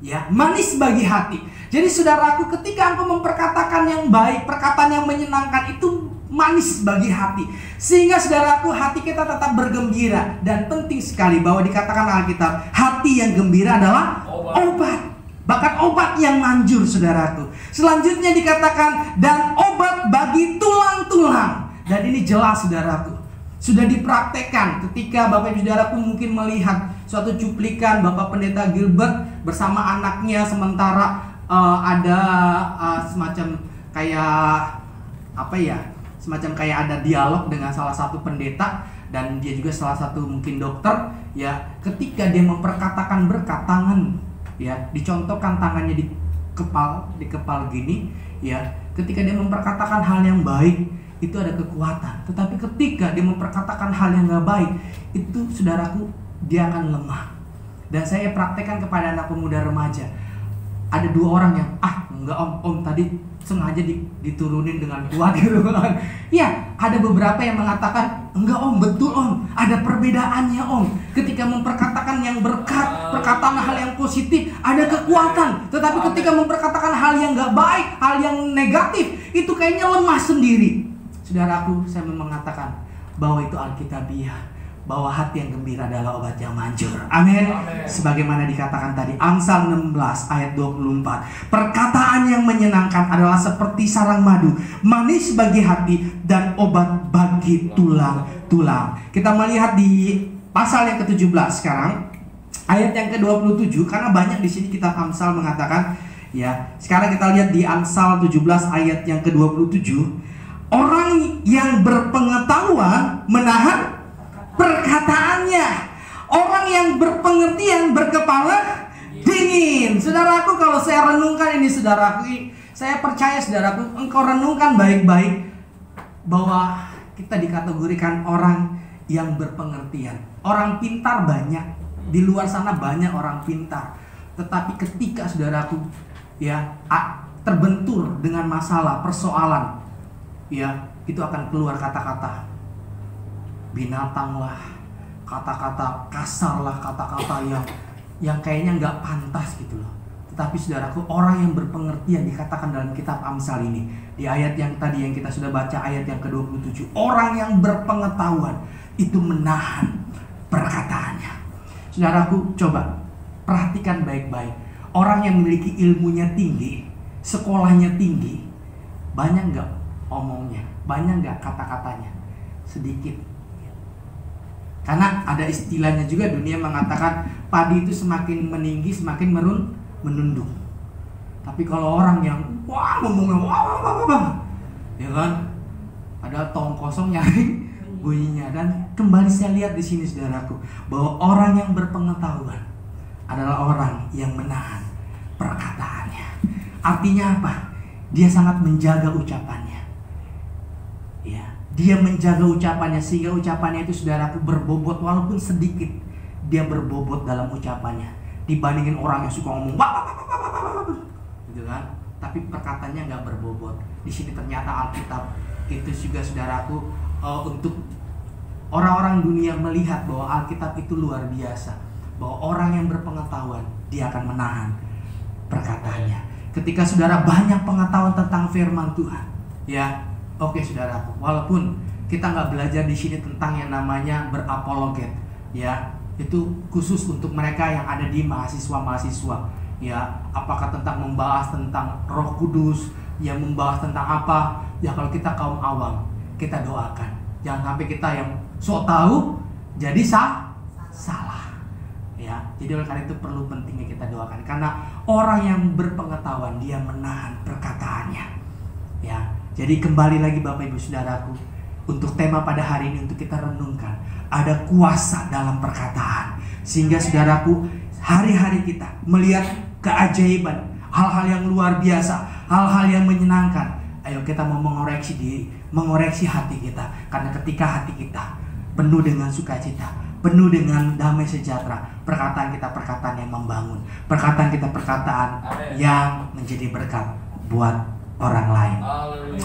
Ya, manis bagi hati. Jadi Saudaraku, ketika engkau memperkatakan yang baik, perkataan yang menyenangkan, itu manis bagi hati. Sehingga Saudaraku, hati kita tetap bergembira. Dan penting sekali bahwa dikatakan Alkitab, hati yang gembira adalah obat. Bahkan obat yang manjur, Saudaraku. Selanjutnya dikatakan, dan obat bagi tulang-tulang. Dan ini jelas, Saudaraku, sudah dipraktekkan ketika Bapak Ibu Saudaraku mungkin melihat suatu cuplikan Bapak Pendeta Gilbert bersama anaknya, sementara ada semacam kayak apa ya, semacam kayak ada dialog dengan salah satu pendeta, dan dia juga salah satu mungkin dokter, ya. Ketika dia memperkatakan berkat, tangan, ya, dicontohkan tangannya di kepal gini, ya. Ketika dia memperkatakan hal yang baik, itu ada kekuatan. Tetapi ketika dia memperkatakan hal yang gak baik, itu Saudaraku, dia akan lemah. Dan saya praktekkan kepada anak pemuda remaja. Ada dua orang yang, enggak om tadi sengaja diturunin dengan kuat gitu kan. Ya, ada beberapa yang mengatakan, enggak om, betul om, ada perbedaannya om. Ketika memperkatakan yang berkat, perkataan hal yang positif, ada kekuatan. Tetapi ketika memperkatakan hal yang gak baik, hal yang negatif, itu kayaknya lemah sendiri. Saudaraku, saya mengatakan bahwa itu Alkitabiah, bahwa hati yang gembira adalah obat yang manjur. Amin. Sebagaimana dikatakan tadi, Amsal 16 ayat 24. Perkataan yang menyenangkan adalah seperti sarang madu, manis bagi hati dan obat bagi tulang-tulang. Kita melihat di pasal yang ke-17 sekarang, ayat yang ke-27, karena banyak di sini kitab Amsal mengatakan, ya. Sekarang kita lihat di Amsal 17 ayat yang ke-27. Orang yang berpengetahuan menahan perkataannya. Orang yang berpengertian berkepala dingin. Saudaraku, kalau saya renungkan ini, saudaraku, saya percaya, saudaraku, engkau renungkan baik-baik bahwa kita dikategorikan orang yang berpengertian. Orang pintar banyak. Di luar sana banyak orang pintar. Tetapi ketika, saudaraku, ya, terbentur dengan masalah, persoalan, ya, itu akan keluar kata-kata binatang lah, kata-kata kasar lah, kata-kata yang kayaknya nggak pantas gitu loh. Tetapi saudaraku, orang yang berpengertian dikatakan dalam kitab Amsal ini, di ayat yang tadi yang kita sudah baca, ayat yang ke-27, orang yang berpengetahuan itu menahan perkataannya. Saudaraku, coba perhatikan baik-baik. Orang yang memiliki ilmunya tinggi, sekolahnya tinggi, banyak nggak omongnya, banyak nggak kata-katanya? Sedikit. Karena ada istilahnya juga, dunia mengatakan padi itu semakin meninggi semakin menunduk. Tapi kalau orang yang ngomongnya ya kan, ada tong kosong nyari bunyinya. Dan kembali saya lihat di sini, saudaraku, bahwa orang yang berpengetahuan adalah orang yang menahan perkataannya. Artinya apa? Dia sangat menjaga ucapannya. Ya, dia menjaga ucapannya sehingga ucapannya itu, saudaraku, berbobot walaupun sedikit. Dia berbobot dalam ucapannya dibandingin orang yang suka ngomong gitu kan, tapi perkataannya nggak berbobot. Di sini ternyata Alkitab itu juga, saudaraku, untuk orang-orang dunia melihat bahwa Alkitab itu luar biasa, bahwa orang yang berpengetahuan dia akan menahan perkataannya. Ketika saudara banyak pengetahuan tentang firman Tuhan, ya, oke, saudaraku, walaupun kita nggak belajar di sini tentang yang namanya berapologet, ya, Itu khusus untuk mereka yang ada di mahasiswa-mahasiswa. Ya, apakah tentang membahas tentang Roh Kudus, yang membahas tentang apa? Ya kalau kita kaum awam, kita doakan. Jangan sampai kita yang sok tahu jadi salah. Ya, jadi oleh karena itu perlu pentingnya kita doakan, karena orang yang berpengetahuan dia menahan perkataannya. Ya, jadi kembali lagi Bapak Ibu Saudaraku, untuk tema pada hari ini untuk kita renungkan, ada kuasa dalam perkataan. Sehingga saudaraku, hari-hari kita melihat keajaiban, hal-hal yang luar biasa, hal-hal yang menyenangkan. Ayo kita mau mengoreksi diri, mengoreksi hati kita. Karena ketika hati kita penuh dengan sukacita, penuh dengan damai sejahtera, perkataan kita perkataan yang membangun, perkataan kita perkataan yang menjadi berkat buat orang lain.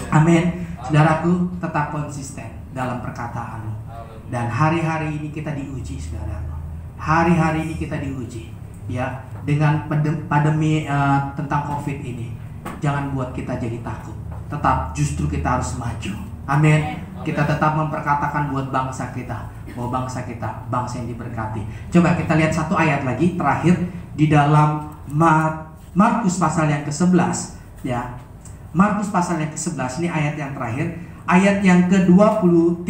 Amin. Saudaraku, tetap konsisten dalam perkataanmu. Dan hari-hari ini kita diuji, saudaraku. Hari-hari ini kita diuji, ya, dengan pandemi tentang COVID ini. Jangan buat kita jadi takut. Tetap, justru kita harus maju. Amin. Kita tetap memperkatakan buat bangsa kita, bahwa bangsa kita bangsa yang diberkati. Coba kita lihat satu ayat lagi terakhir di dalam Markus pasal yang ke-11, ya. Markus pasal yang ke-11, ini ayat yang terakhir, ayat yang ke-23.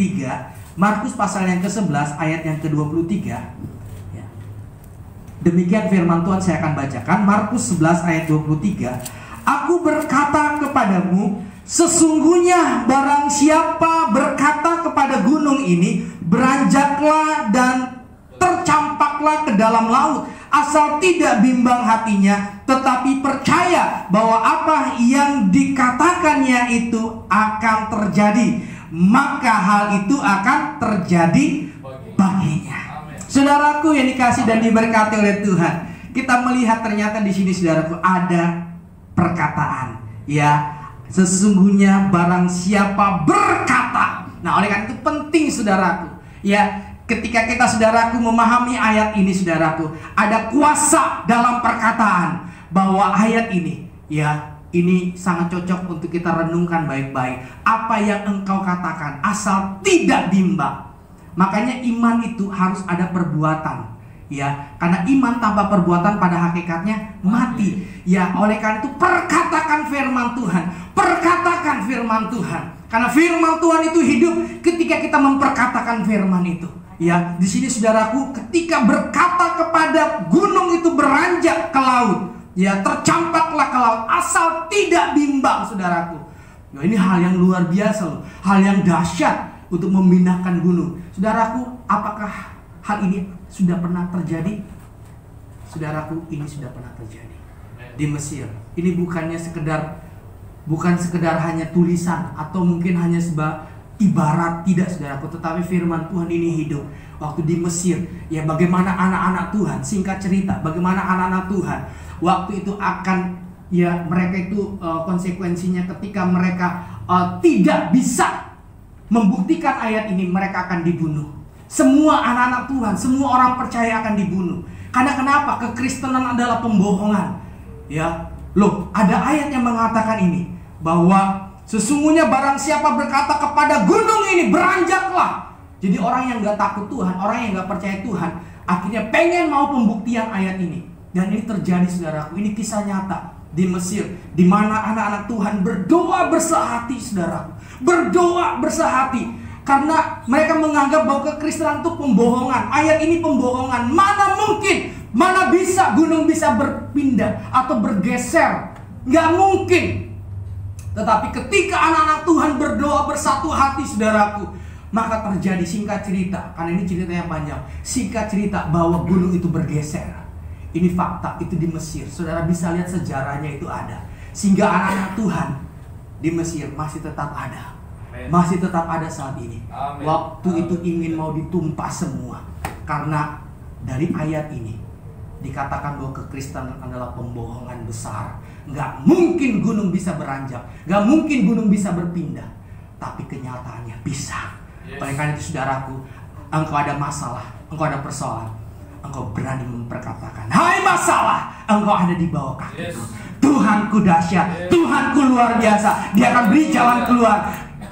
Markus pasal yang ke-11 ayat yang ke-23, ya. Demikian firman Tuhan, saya akan bacakan. Markus 11 ayat 23. Aku berkata kepadamu, sesungguhnya barang siapa berkata kepada gunung ini, beranjaklah dan tercampaklah ke dalam laut, asal tidak bimbang hatinya, tetapi percaya bahwa apa yang dikatakannya itu akan terjadi, maka hal itu akan terjadi baginya. Saudaraku yang dikasih dan diberkati oleh Tuhan, kita melihat ternyata di sini saudaraku ada perkataan, ya. Sesungguhnya barang siapa berkata. Nah, oleh karena itu penting saudaraku, ya, ketika kita saudaraku memahami ayat ini saudaraku, ada kuasa dalam perkataan, bahwa ayat ini, ya, ini sangat cocok untuk kita renungkan baik-baik. Apa yang engkau katakan asal tidak bimbang. Makanya iman itu harus ada perbuatan, ya, karena iman tanpa perbuatan pada hakikatnya mati. Ya, oleh karena itu perkatakan firman Tuhan, perkatakan firman Tuhan, karena firman Tuhan itu hidup ketika kita memperkatakan firman itu. Ya, di sini saudaraku, ketika berkata kepada gunung itu beranjak ke laut, ya, tercampaklah ke laut, asal tidak bimbang, saudaraku. Ya, ini hal yang luar biasa loh, hal yang dahsyat untuk memindahkan gunung. Saudaraku, apakah hal ini sudah pernah terjadi? Saudaraku, ini sudah pernah terjadi di Mesir. Ini bukan sekedar hanya tulisan atau mungkin hanya sebuah ibarat, tidak saudaraku, tetapi firman Tuhan ini hidup. Waktu di Mesir, ya, bagaimana anak-anak Tuhan, singkat cerita, bagaimana anak-anak Tuhan waktu itu akan, ya, mereka itu konsekuensinya ketika mereka tidak bisa membuktikan ayat ini, mereka akan dibunuh. Semua anak-anak Tuhan, semua orang percaya akan dibunuh. Karena kenapa? Kekristenan adalah pembohongan. Ya, loh, ada ayat yang mengatakan ini, bahwa sesungguhnya barang siapa berkata kepada gunung ini, beranjaklah. Jadi orang yang gak takut Tuhan, orang yang gak percaya Tuhan, akhirnya pengen mau pembuktian ayat ini. Dan ini terjadi saudaraku, ini kisah nyata di Mesir, di mana anak-anak Tuhan berdoa bersehati saudaraku, berdoa bersehati. Karena mereka menganggap bahwa kekristenan itu pembohongan. Ayat ini pembohongan. Mana mungkin, mana bisa gunung bisa berpindah atau bergeser? Nggak mungkin. Tetapi ketika anak-anak Tuhan berdoa bersatu hati saudaraku, maka terjadi, singkat cerita, karena ini cerita yang panjang, singkat cerita bahwa gunung itu bergeser. Ini fakta, itu di Mesir. Saudara bisa lihat sejarahnya itu ada. Sehingga anak-anak Tuhan di Mesir masih tetap ada. Masih tetap ada saat ini. Amen. Waktu itu ingin mau ditumpah semua. Karena dari ayat ini dikatakan bahwa kekristenan adalah pembohongan besar. Nggak mungkin gunung bisa beranjak, nggak mungkin gunung bisa berpindah. Tapi kenyataannya bisa. Oleh karena itu saudaraku, engkau ada masalah, engkau ada persoalan, engkau berani memperkatakan, hai masalah, engkau ada di bawah kaki. Tuhanku dahsyat, Tuhanku luar biasa. Dia akan beri jalan keluar.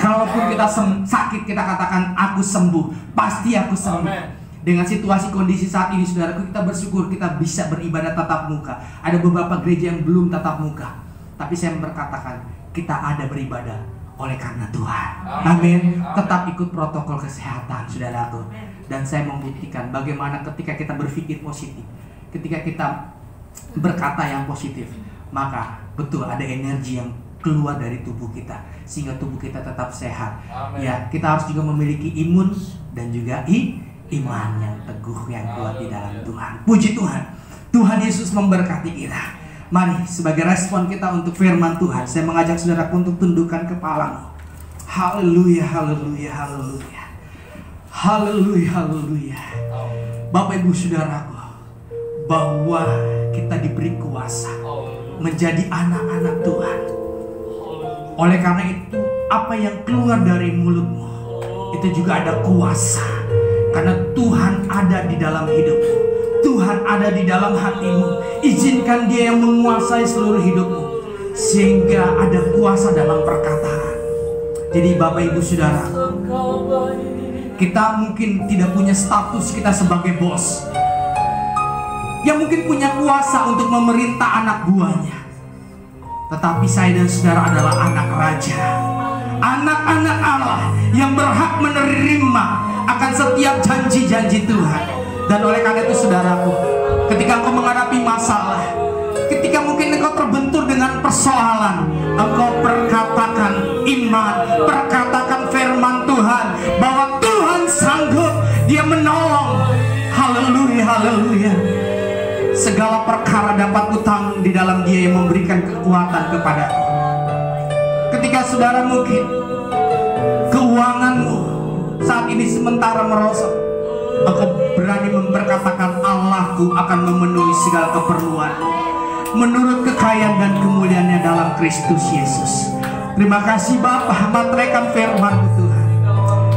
Kalaupun kita sakit, kita katakan aku sembuh, pasti aku sembuh. Dengan situasi kondisi saat ini, saudaraku, kita bersyukur kita bisa beribadah tatap muka. Ada beberapa gereja yang belum tatap muka, tapi saya berkatakan kita ada beribadah oleh karena Tuhan. Amin. Tetap ikut protokol kesehatan, saudaraku. Dan saya membuktikan bagaimana ketika kita berpikir positif, ketika kita berkata yang positif, maka betul ada energi yang keluar dari tubuh kita sehingga tubuh kita tetap sehat. Amen. Ya, kita harus juga memiliki imun dan juga iman yang teguh, yang kuat di dalam Tuhan. Puji Tuhan. Tuhan Yesus memberkati kita. Mari sebagai respon kita untuk firman Tuhan, saya mengajak saudaraku untuk tundukkan kepalamu. Haleluya, haleluya, haleluya. Haleluya, haleluya. Bapak Ibu Saudaraku, bahwa kita diberi kuasa menjadi anak-anak Tuhan. Oleh karena itu, apa yang keluar dari mulutmu itu juga ada kuasa. Karena Tuhan ada di dalam hidupmu, Tuhan ada di dalam hatimu. Izinkan Dia yang menguasai seluruh hidupmu, sehingga ada kuasa dalam perkataan. Jadi Bapak Ibu Saudara, kita mungkin tidak punya status kita sebagai bos yang mungkin punya kuasa untuk memerintah anak buahnya. Tetapi saya dan saudara adalah anak raja, anak-anak Allah yang berhak menerima akan setiap janji-janji Tuhan. Dan oleh karena itu saudaraku, ketika engkau menghadapi masalah, ketika mungkin engkau terbentur dengan persoalan, engkau perkatakan iman, perkatakan firman Tuhan, bahwa Tuhan sanggup, Dia menolong. Haleluya, haleluya. Segala perkara dapat utang di dalam Dia yang memberikan kekuatan kepadamu. Ketika saudara mungkin keuanganmu saat ini sementara merosot, engkau berani memperkatakan Allahku akan memenuhi segala keperluanmu menurut kekayaan dan kemuliaannya dalam Kristus Yesus. Terima kasih Bapa, materaikan firman Tuhan,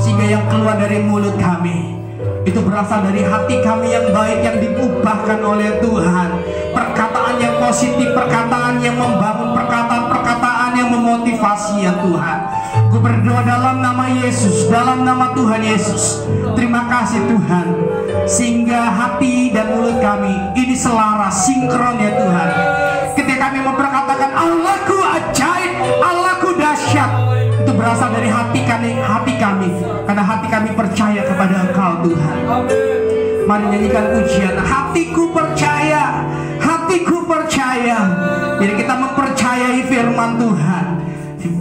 sehingga yang keluar dari mulut kami itu berasal dari hati kami yang baik, yang diubahkan oleh Tuhan. Perkataan yang positif, perkataan yang membangun, perkataan-perkataan yang memotivasi ya Tuhan. Aku berdoa dalam nama Yesus, dalam nama Tuhan Yesus. Terima kasih Tuhan, sehingga hati dan mulut kami ini selaras, sinkron ya Tuhan. Ketika kami memperkatakan Allahku ajaib, Allahku dahsyat, itu berasal dari hati kami, karena hati kami percaya kepada Engkau Tuhan. Mari nyanyikan pujian, hatiku percaya, hatiku percaya. Jadi kita mempercayai firman Tuhan,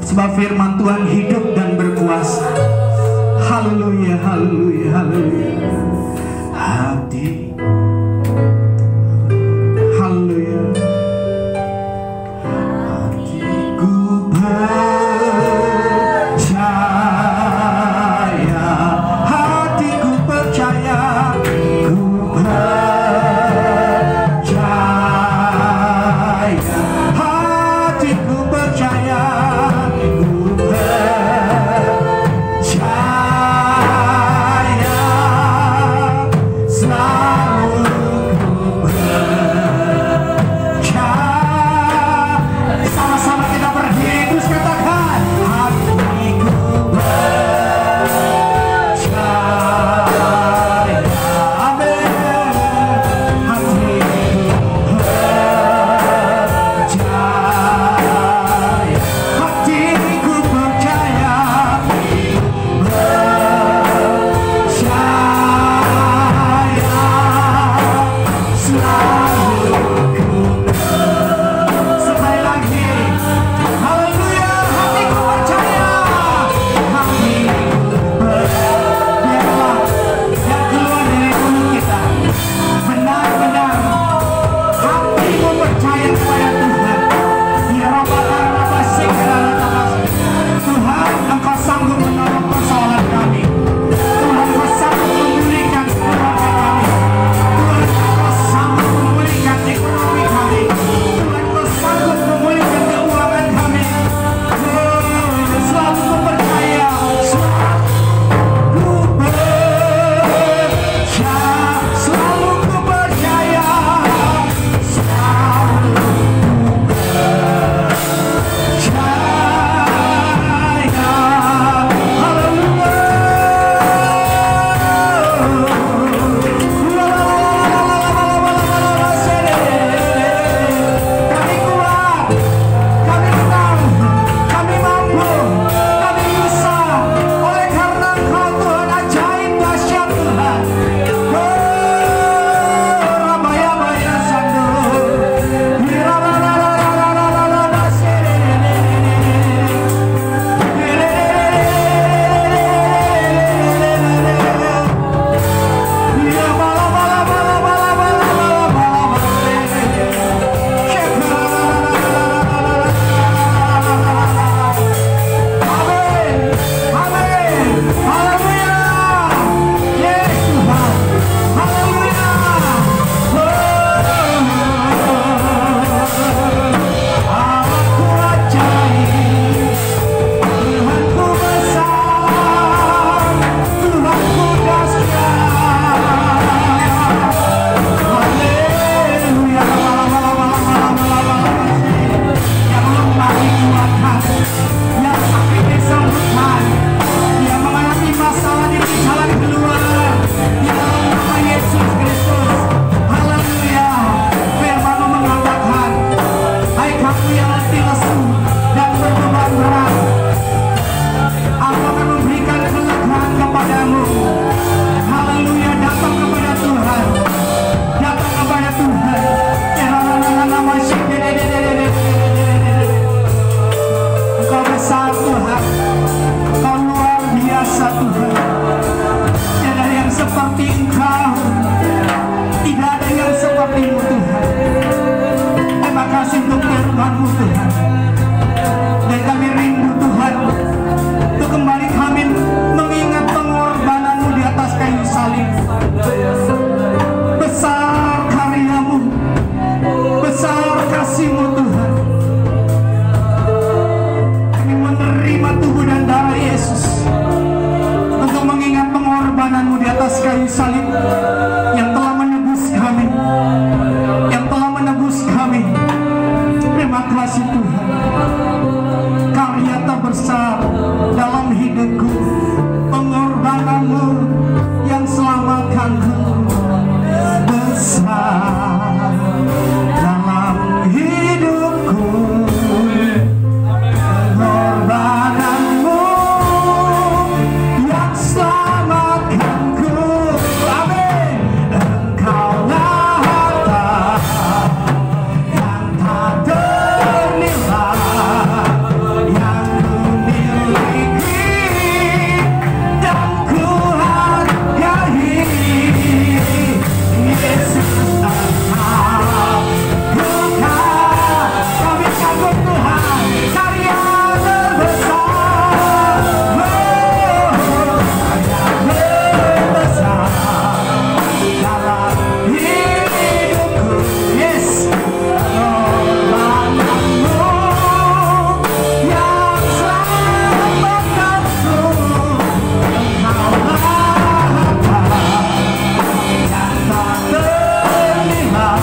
sebab firman Tuhan hidup dan berkuasa. Haleluya, haleluya, haleluya. Hati, haleluya. Hatiku percaya, hatiku percaya, ku percaya, hatiku percaya, ku percaya. kayu salib yang telah menebus kami, yang telah menebus kami. Terima kasih Tuhan. Karya tak besar dalam hidupku, pengorbananmu yang selamatkanku besar dalam hidupku. Pengorbananmu yang selamatkanku. Amin. Engkaulah harta yang tak ternilai yang ku miliki dan ku hargai. Yesus Engkau bukan, kami kagum Tuhan, karya terbesar, karya terbesar dalam hidupku. Yes, pengorbananmu yang selamatkanku. Engkaulah harta yang tak ternilai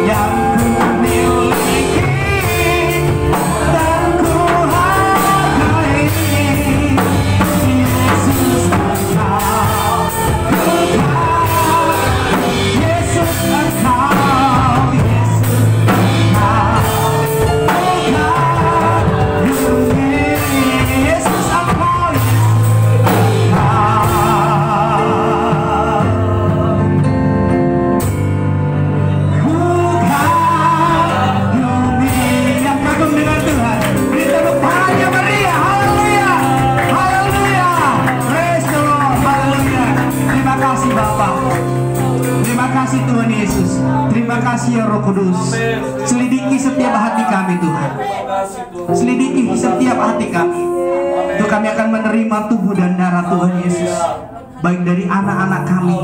yang ku miliki dan ku hargai. Yesus Engkau bukan, Yesus Engkau, Yesus Engkau bukan dunia. Yesus Engkau, yang kagum dengan Tuhan, beri tepuk tangan yang meriah. Haleluya, haleluya, praise the Lord, haleluya. Terima kasih Bapa, terima kasih Tuhan Yesus, terima kasih ya Roh Kudus. Selidiki setiap hati kami Tuhan, selidiki setiap hati kami. Tuh kami akan menerima tubuh dan darah Tuhan Yesus, baik dari anak-anak kami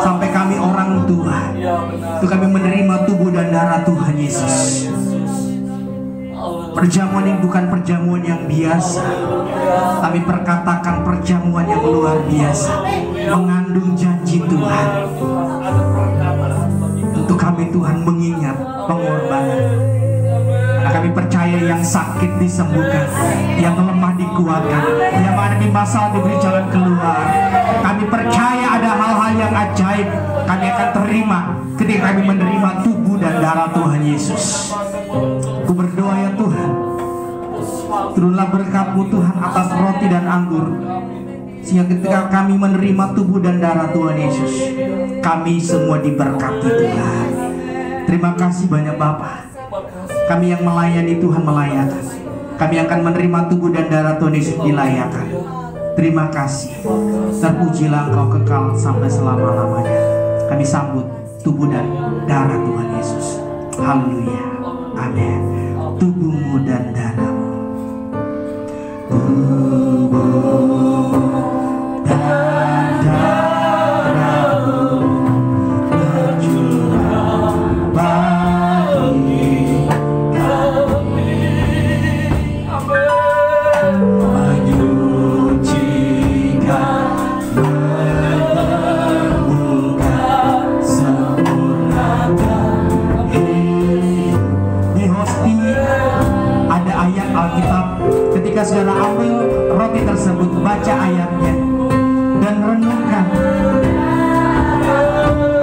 sampai kami orang tua. Tuh kami menerima tubuh dan darah Tuhan Yesus. Perjamuan ini bukan perjamuan yang biasa, tapi perkatakan perjamuan yang luar biasa, mengandung janji Tuhan. Untuk kami Tuhan mengingat pengorbanan. Karena kami percaya yang sakit disembuhkan, yang lemah dikuatkan, yang menghadapi masalah diberi jalan keluar. Kami percaya ada hal-hal yang ajaib kami akan terima ketika kami menerima tubuh dan darah Tuhan Yesus. Ku berdoa ya Tuhan, turunlah berkat-Mu Tuhan atas roti dan anggur, sehingga ketika kami menerima tubuh dan darah Tuhan Yesus, kami semua diberkati Tuhan. Terima kasih banyak Bapa. Kami yang melayani Tuhan melayakan, kami akan menerima tubuh dan darah Tuhan Yesus dilayakan. Terima kasih. Terpujilah Engkau kekal sampai selama-lamanya. Kami sambut tubuh dan darah Tuhan Yesus. Haleluya. Amin. Tubuhmu dan darahmu. Tubuh dan darahmu berjuang bagi kami. Menyucikan, menyembuhkan, sempurnakan hidup. Di hosti ada ayat Alkitab. Ketika saudara ambil roti tersebut, baca ayatnya dan renungkan.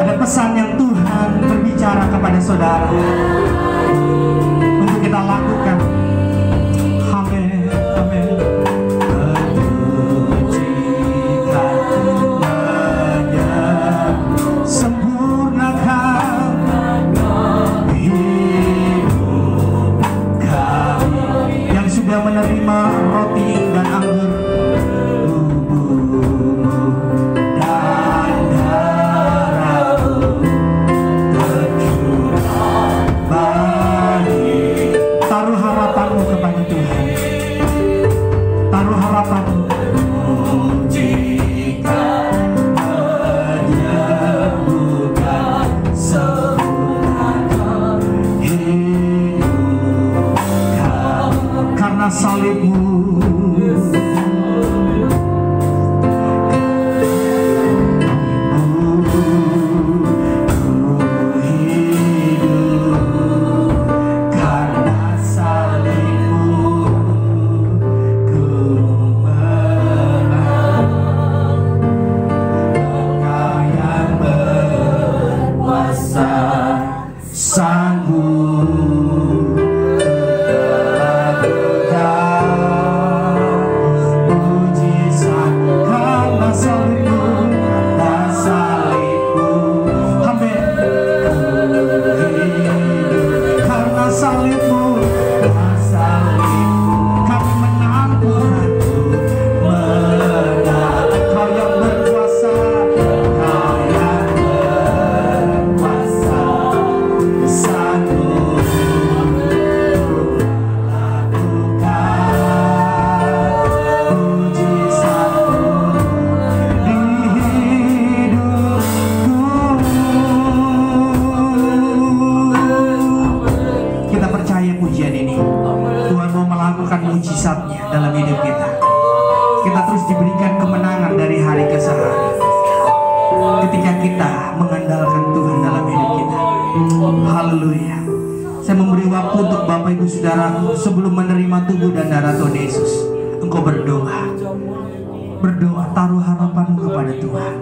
Ada pesan yang Tuhan berbicara kepada saudara untuk kita lakukan. Amin, amin. Menyucikan, menyempurnakan hidup kami yang sudah menerima roti dan anggur. Tubuhmu dan darahmu tercurah diberikan kemenangan dari hari ke hari ketika kita mengandalkan Tuhan dalam hidup kita. Haleluya. Saya memberi waktu untuk Bapak Ibu Saudaraku sebelum menerima tubuh dan darah Tuhan Yesus. Engkau berdoa, taruh harapanmu kepada Tuhan.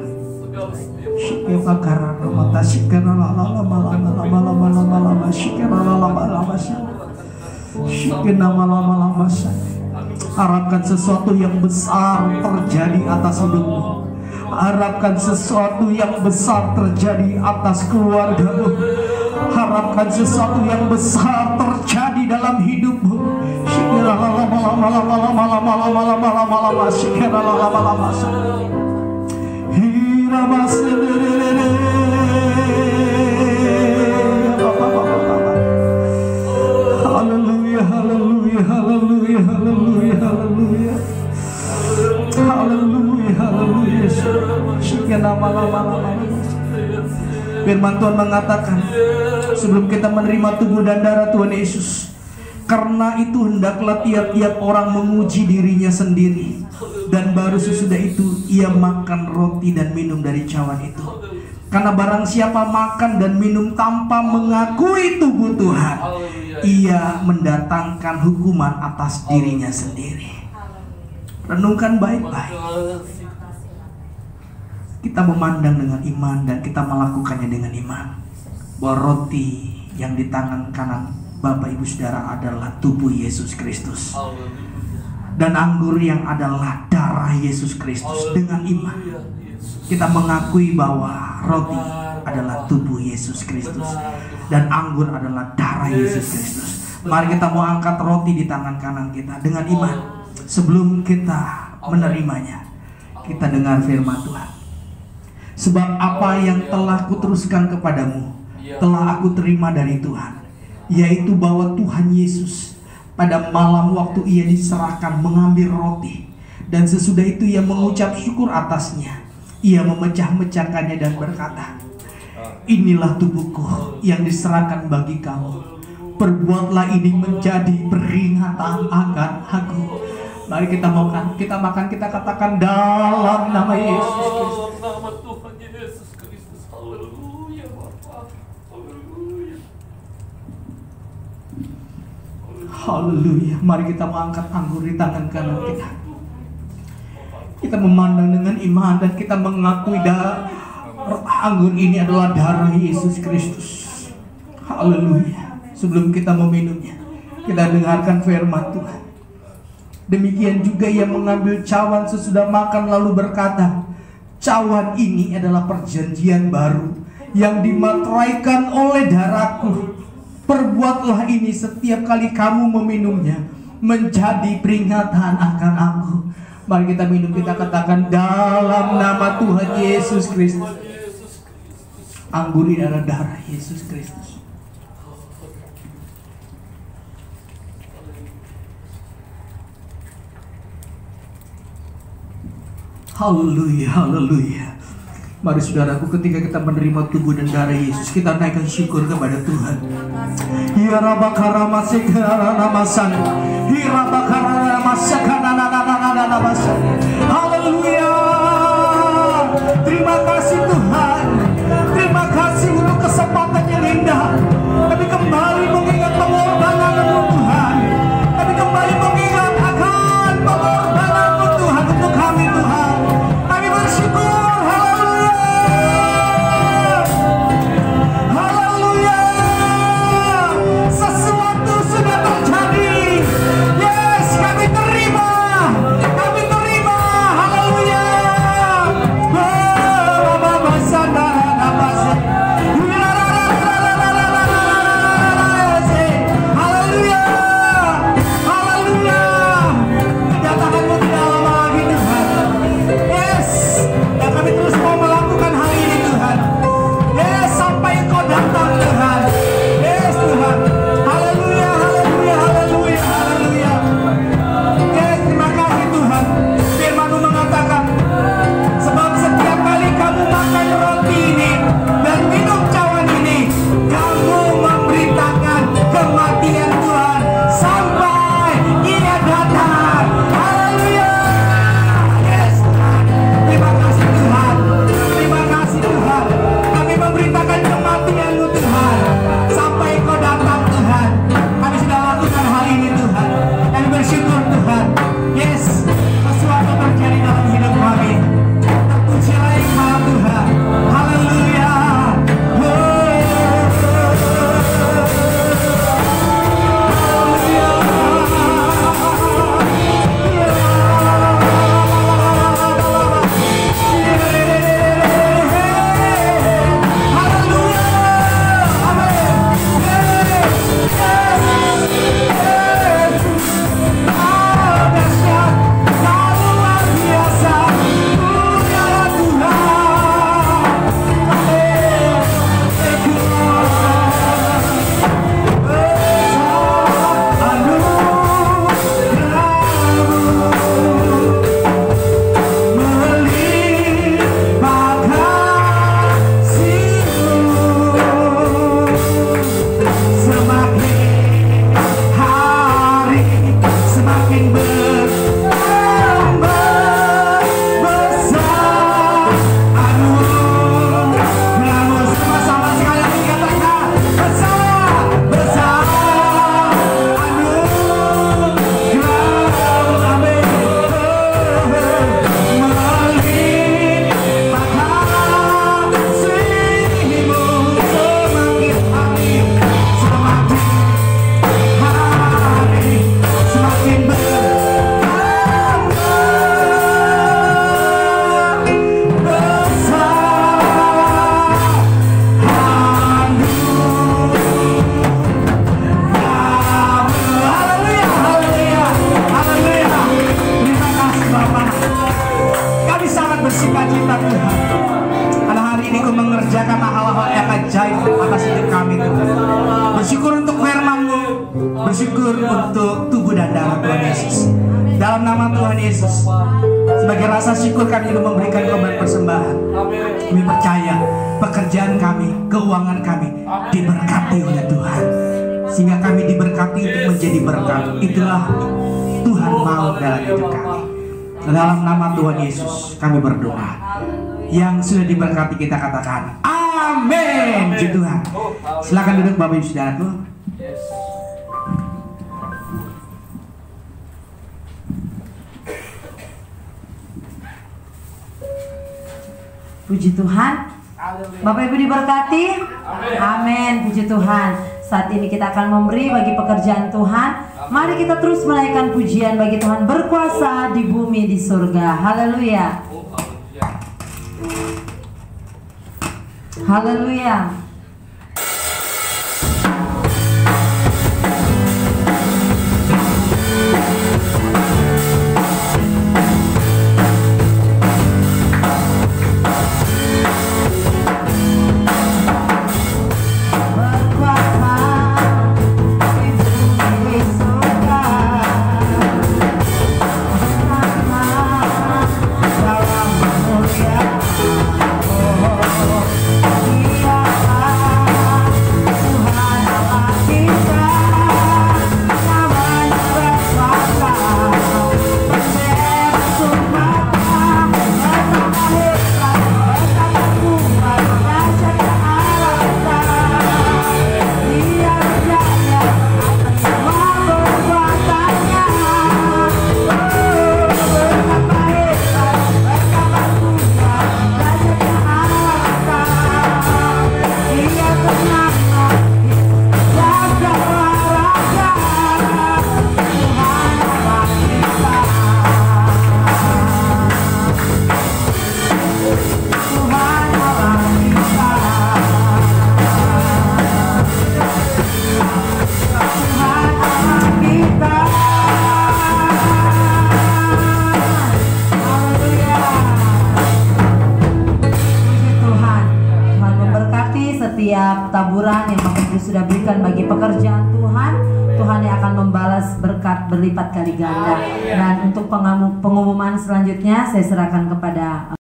Harapkan sesuatu yang besar terjadi atas hidupmu. Harapkan sesuatu yang besar terjadi atas keluargamu. Harapkan sesuatu yang besar terjadi dalam hidupmu. Haleluya, haleluya, haleluya, haleluya, haleluya. Haleluya, haleluya. Firman Tuhan mengatakan, sebelum kita menerima tubuh dan darah Tuhan Yesus, karena itu hendaklah tiap-tiap orang menguji dirinya sendiri, dan baru sesudah itu ia makan roti dan minum dari cawan itu. Karena barang siapa makan dan minum tanpa mengakui tubuh Tuhan, ia mendatangkan hukuman atas dirinya sendiri. Renungkan baik-baik. Kita memandang dengan iman dan kita melakukannya dengan iman, bahwa roti yang di tangan kanan Bapak Ibu Saudara adalah tubuh Yesus Kristus, dan anggur yang adalah darah Yesus Kristus. Dengan iman kita mengakui bahwa roti adalah tubuh Yesus Kristus dan anggur adalah darah Yesus Kristus. Mari kita mau angkat roti di tangan kanan kita dengan iman. Sebelum kita menerimanya, kita dengar firman Tuhan. Sebab apa yang telah kuteruskan kepadamu telah aku terima dari Tuhan, yaitu bahwa Tuhan Yesus pada malam waktu ia diserahkan mengambil roti, dan sesudah itu ia mengucap syukur atasnya. Ia memecah-mecahkannya dan berkata, inilah tubuhku yang diserahkan bagi kamu. Perbuatlah ini menjadi peringatan akan aku. Mari kita makan, kita katakan dalam nama Yesus Kristus. Nama Tuhan Yesus Kristus. Haleluya Bapa. Haleluya. Haleluya. Mari kita mengangkat anggur di tangan kanan kita. Kita memandang dengan iman dan kita mengakui anggur ini adalah darah Yesus Kristus. Haleluya. Sebelum kita meminumnya, kita dengarkan firman Tuhan. Demikian juga ia mengambil cawan sesudah makan lalu berkata, cawan ini adalah perjanjian baru yang dimateraikan oleh darahku. Perbuatlah ini setiap kali kamu meminumnya menjadi peringatan akan aku. Mari kita minum, kita katakan dalam nama Tuhan Yesus Kristus. Anggur ini adalah darah Yesus Kristus. Haleluya, haleluya. Mari saudaraku, ketika kita menerima tubuh dan darah Yesus, kita naikkan syukur kepada Tuhan. Haleluya. Terima kasih Tuhan. Terima kasih untuk kesempatan yang indah. Kami kembali mengingat pengorbanan-Mu Tuhan. Kami kembali mengingat akan pengorbanan-Mu Tuhan untuk kami Tuhan. Kami bersyukur. Sesuatu sudah terjadi. Yes, kami terima sukacita Tuhan. Karena hari ini Kau mengerjakan hal-hal yang ajaib atas hidup kami Tuhan. Bersyukur untuk firman-Mu, bersyukur untuk tubuh dan darah Tuhan Yesus. Dalam nama Tuhan Yesus, sebagai rasa syukur kami juga memberikan korban persembahan. Kami percaya pekerjaan kami, keuangan kami diberkati oleh Tuhan, sehingga kami diberkati untuk menjadi berkat. Itulah Tuhan mau dalam hidup kami. Dalam nama Tuhan Yesus kami berdoa. Yang sudah diberkati kita katakan amin. Puji Tuhan. Silakan duduk Bapak Ibu Saudaraku. Puji Tuhan. Bapak Ibu diberkati. Amin. Puji Tuhan. Saat ini kita akan memberi bagi pekerjaan Tuhan. Mari kita terus menaikkan pujian bagi Tuhan berkuasa di bumi di surga. Haleluya. Haleluya. Taburan yang Bapak Ibu sudah berikan bagi pekerjaan Tuhan, Tuhan yang akan membalas berkat berlipat kali ganda. Dan untuk pengumuman selanjutnya saya serahkan kepada